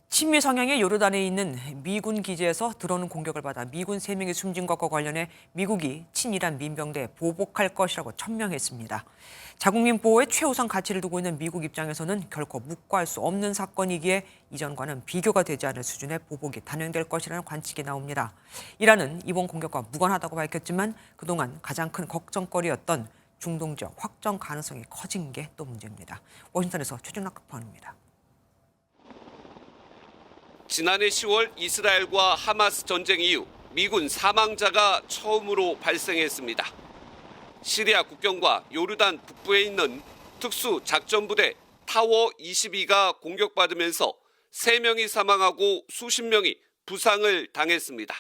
친미 성향의 요르단에 있는 미군 기지에서 드론 공격을 받아 미군 3명이 숨진 것과 관련해 미국이 친이란 민병대에 보복할 것이라고 천명했습니다. 자국민 보호에 최우선 가치를 두고 있는 미국 입장에서는 결코 묵과할 수 없는 사건이기에 이전과는 비교가 되지 않을 수준의 보복이 단행될 것이라는 관측이 나옵니다. 이란은 이번 공격과 무관하다고 밝혔지만 그동안 가장 큰 걱정거리였던 중동 지역 확정 가능성이 커진 게 또 문제입니다. 워싱턴에서 최준락 특파원입니다. 지난해 10월 이스라엘과 하마스 전쟁 이후 미군 사망자가 처음으로 발생했습니다. 시리아 국경과 요르단 북부에 있는 특수작전부대 타워 22가 공격받으면서 3명이 사망하고 수십 명이 부상을 당했습니다.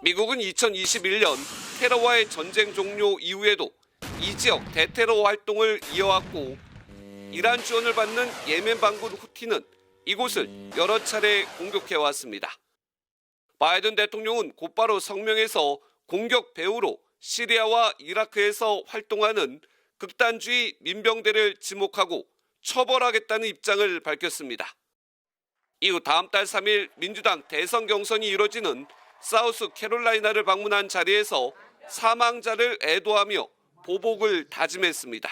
미국은 2021년 테러와의 전쟁 종료 이후에도 이 지역 대테러 활동을 이어왔고 이란 지원을 받는 예멘 반군 후티는 이곳을 여러 차례 공격해왔습니다. 바이든 대통령은 곧바로 성명에서 공격 배후로 시리아와 이라크에서 활동하는 극단주의 민병대를 지목하고 처벌하겠다는 입장을 밝혔습니다. 이후 다음 달 3일 민주당 대선 경선이 이뤄지는 사우스 캐롤라이나를 방문한 자리에서 사망자를 애도하며 보복을 다짐했습니다.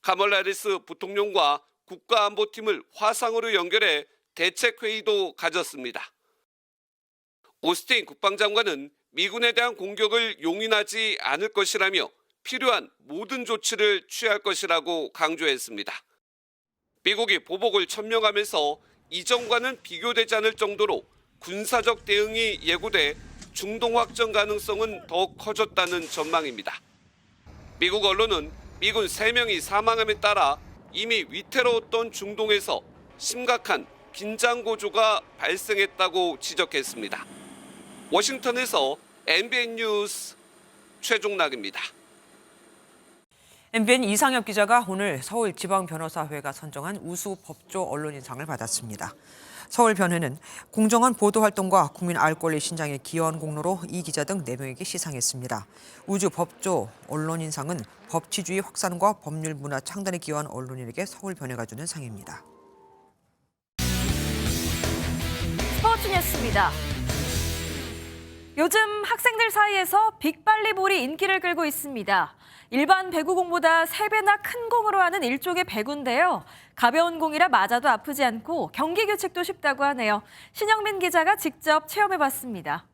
카멀라 해리스 부통령과 국가안보팀을 화상으로 연결해 대책회의도 가졌습니다. 오스틴 국방장관은 미군에 대한 공격을 용인하지 않을 것이라며 필요한 모든 조치를 취할 것이라고 강조했습니다. 미국이 보복을 천명하면서 이전과는 비교되지 않을 정도로 군사적 대응이 예고돼 중동 확전 가능성은 더 커졌다는 전망입니다. 미국 언론은 미군 3명이 사망함에 따라 이미 위태로웠던 중동에서 심각한 긴장 고조가 발생했다고 지적했습니다. 워싱턴에서 MBN 뉴스 최종락입니다. MBN 이상엽 기자가 오늘 서울지방변호사회가 선정한 우수 법조 언론인상을 받았습니다. 서울변회는 공정한 보도활동과 국민 알 권리 신장에 기여한 공로로 이 기자 등 4명에게 시상했습니다. 우주 법조 언론인상은 법치주의 확산과 법률 문화 창단에 기여한 언론인에게 서울변회가 주는 상입니다. 스포츠 뉴스입니다. 요즘 학생들 사이에서 빅발리볼이 인기를 끌고 있습니다. 일반 배구공보다 3배나 큰 공으로 하는 일종의 배구인데요. 가벼운 공이라 맞아도 아프지 않고 경기 규칙도 쉽다고 하네요. 신영민 기자가 직접 체험해봤습니다.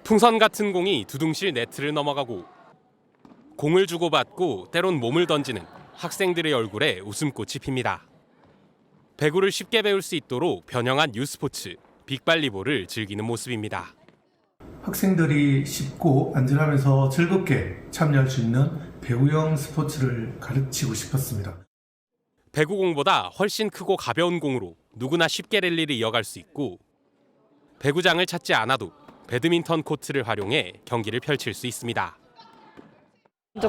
풍선 같은 공이 두둥실 네트를 넘어가고 공을 주고받고 때론 몸을 던지는 학생들의 얼굴에 웃음꽃이 핍니다. 배구를 쉽게 배울 수 있도록 변형한 뉴스포츠 빅발리볼을 즐기는 모습입니다. 학생들이 쉽고 안전하면서 즐겁게 참여할 수 있는 배구형 스포츠를 가르치고 싶었습니다. 배구공보다 훨씬 크고 가벼운 공으로 누구나 쉽게 랠리를 이어갈 수 있고 배구장을 찾지 않아도 배드민턴 코트를 활용해 경기를 펼칠 수 있습니다.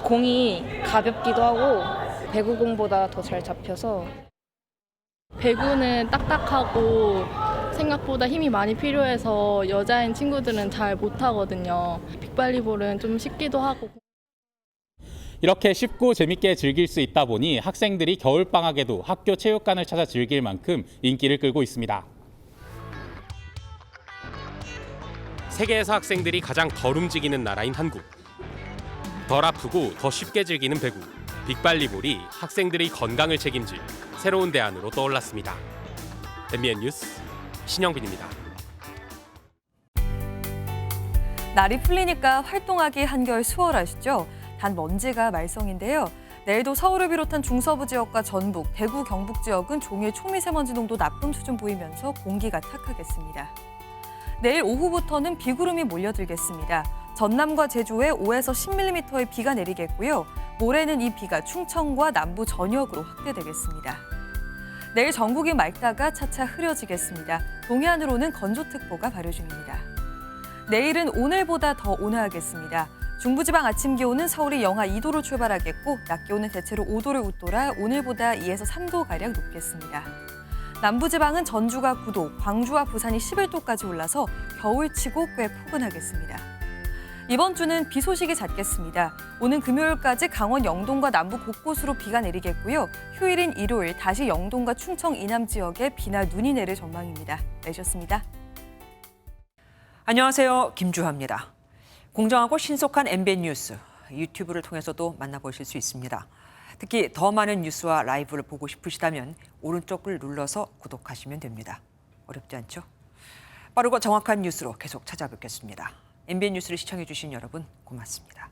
공이 가볍기도 하고 배구공보다 더 잘 잡혀서 배구는 딱딱하고 생각보다 힘이 많이 필요해서 여자인 친구들은 잘 못하거든요. 빅발리볼은 좀 쉽기도 하고. 이렇게 쉽고 재밌게 즐길 수 있다 보니 학생들이 겨울방학에도 학교 체육관을 찾아 즐길 만큼 인기를 끌고 있습니다. 세계에서 학생들이 가장 덜 움직이는 나라인 한국. 덜 아프고 더 쉽게 즐기는 배구. 빅발리볼이 학생들의 건강을 책임질 새로운 대안으로 떠올랐습니다. MBN 뉴스 신영빈입니다. 날이 풀리니까 활동하기 한결 수월하시죠? 단 먼지가 말썽인데요. 내일도 서울을 비롯한 중서부 지역과 전북, 대구, 경북 지역은 종일 초미세먼지 농도 나쁨 수준 보이면서 공기가 탁하겠습니다. 내일 오후부터는 비구름이 몰려들겠습니다. 전남과 제주에 5에서 10mm의 비가 내리겠고요. 모레는 이 비가 충청과 남부 전역으로 확대되겠습니다. 내일 전국이 맑다가 차차 흐려지겠습니다. 동해안으로는 건조특보가 발효 중입니다. 내일은 오늘보다 더 온화하겠습니다. 중부지방 아침 기온은 서울이 영하 2도로 출발하겠고 낮 기온은 대체로 5도를 웃돌아 오늘보다 2에서 3도가량 높겠습니다. 남부지방은 전주가 9도, 광주와 부산이 11도까지 올라서 겨울치고 꽤 포근하겠습니다. 이번 주는 비 소식이 잦겠습니다. 오는 금요일까지 강원 영동과 남부 곳곳으로 비가 내리겠고요. 휴일인 일요일 다시 영동과 충청 이남 지역에 비나 눈이 내릴 전망입니다. 내셨습니다. 안녕하세요. 김주하입니다. 공정하고 신속한 MBN 뉴스, 유튜브를 통해서도 만나보실 수 있습니다. 특히 더 많은 뉴스와 라이브를 보고 싶으시다면 오른쪽을 눌러서 구독하시면 됩니다. 어렵지 않죠? 빠르고 정확한 뉴스로 계속 찾아뵙겠습니다. MBN 뉴스를 시청해주신 여러분 고맙습니다.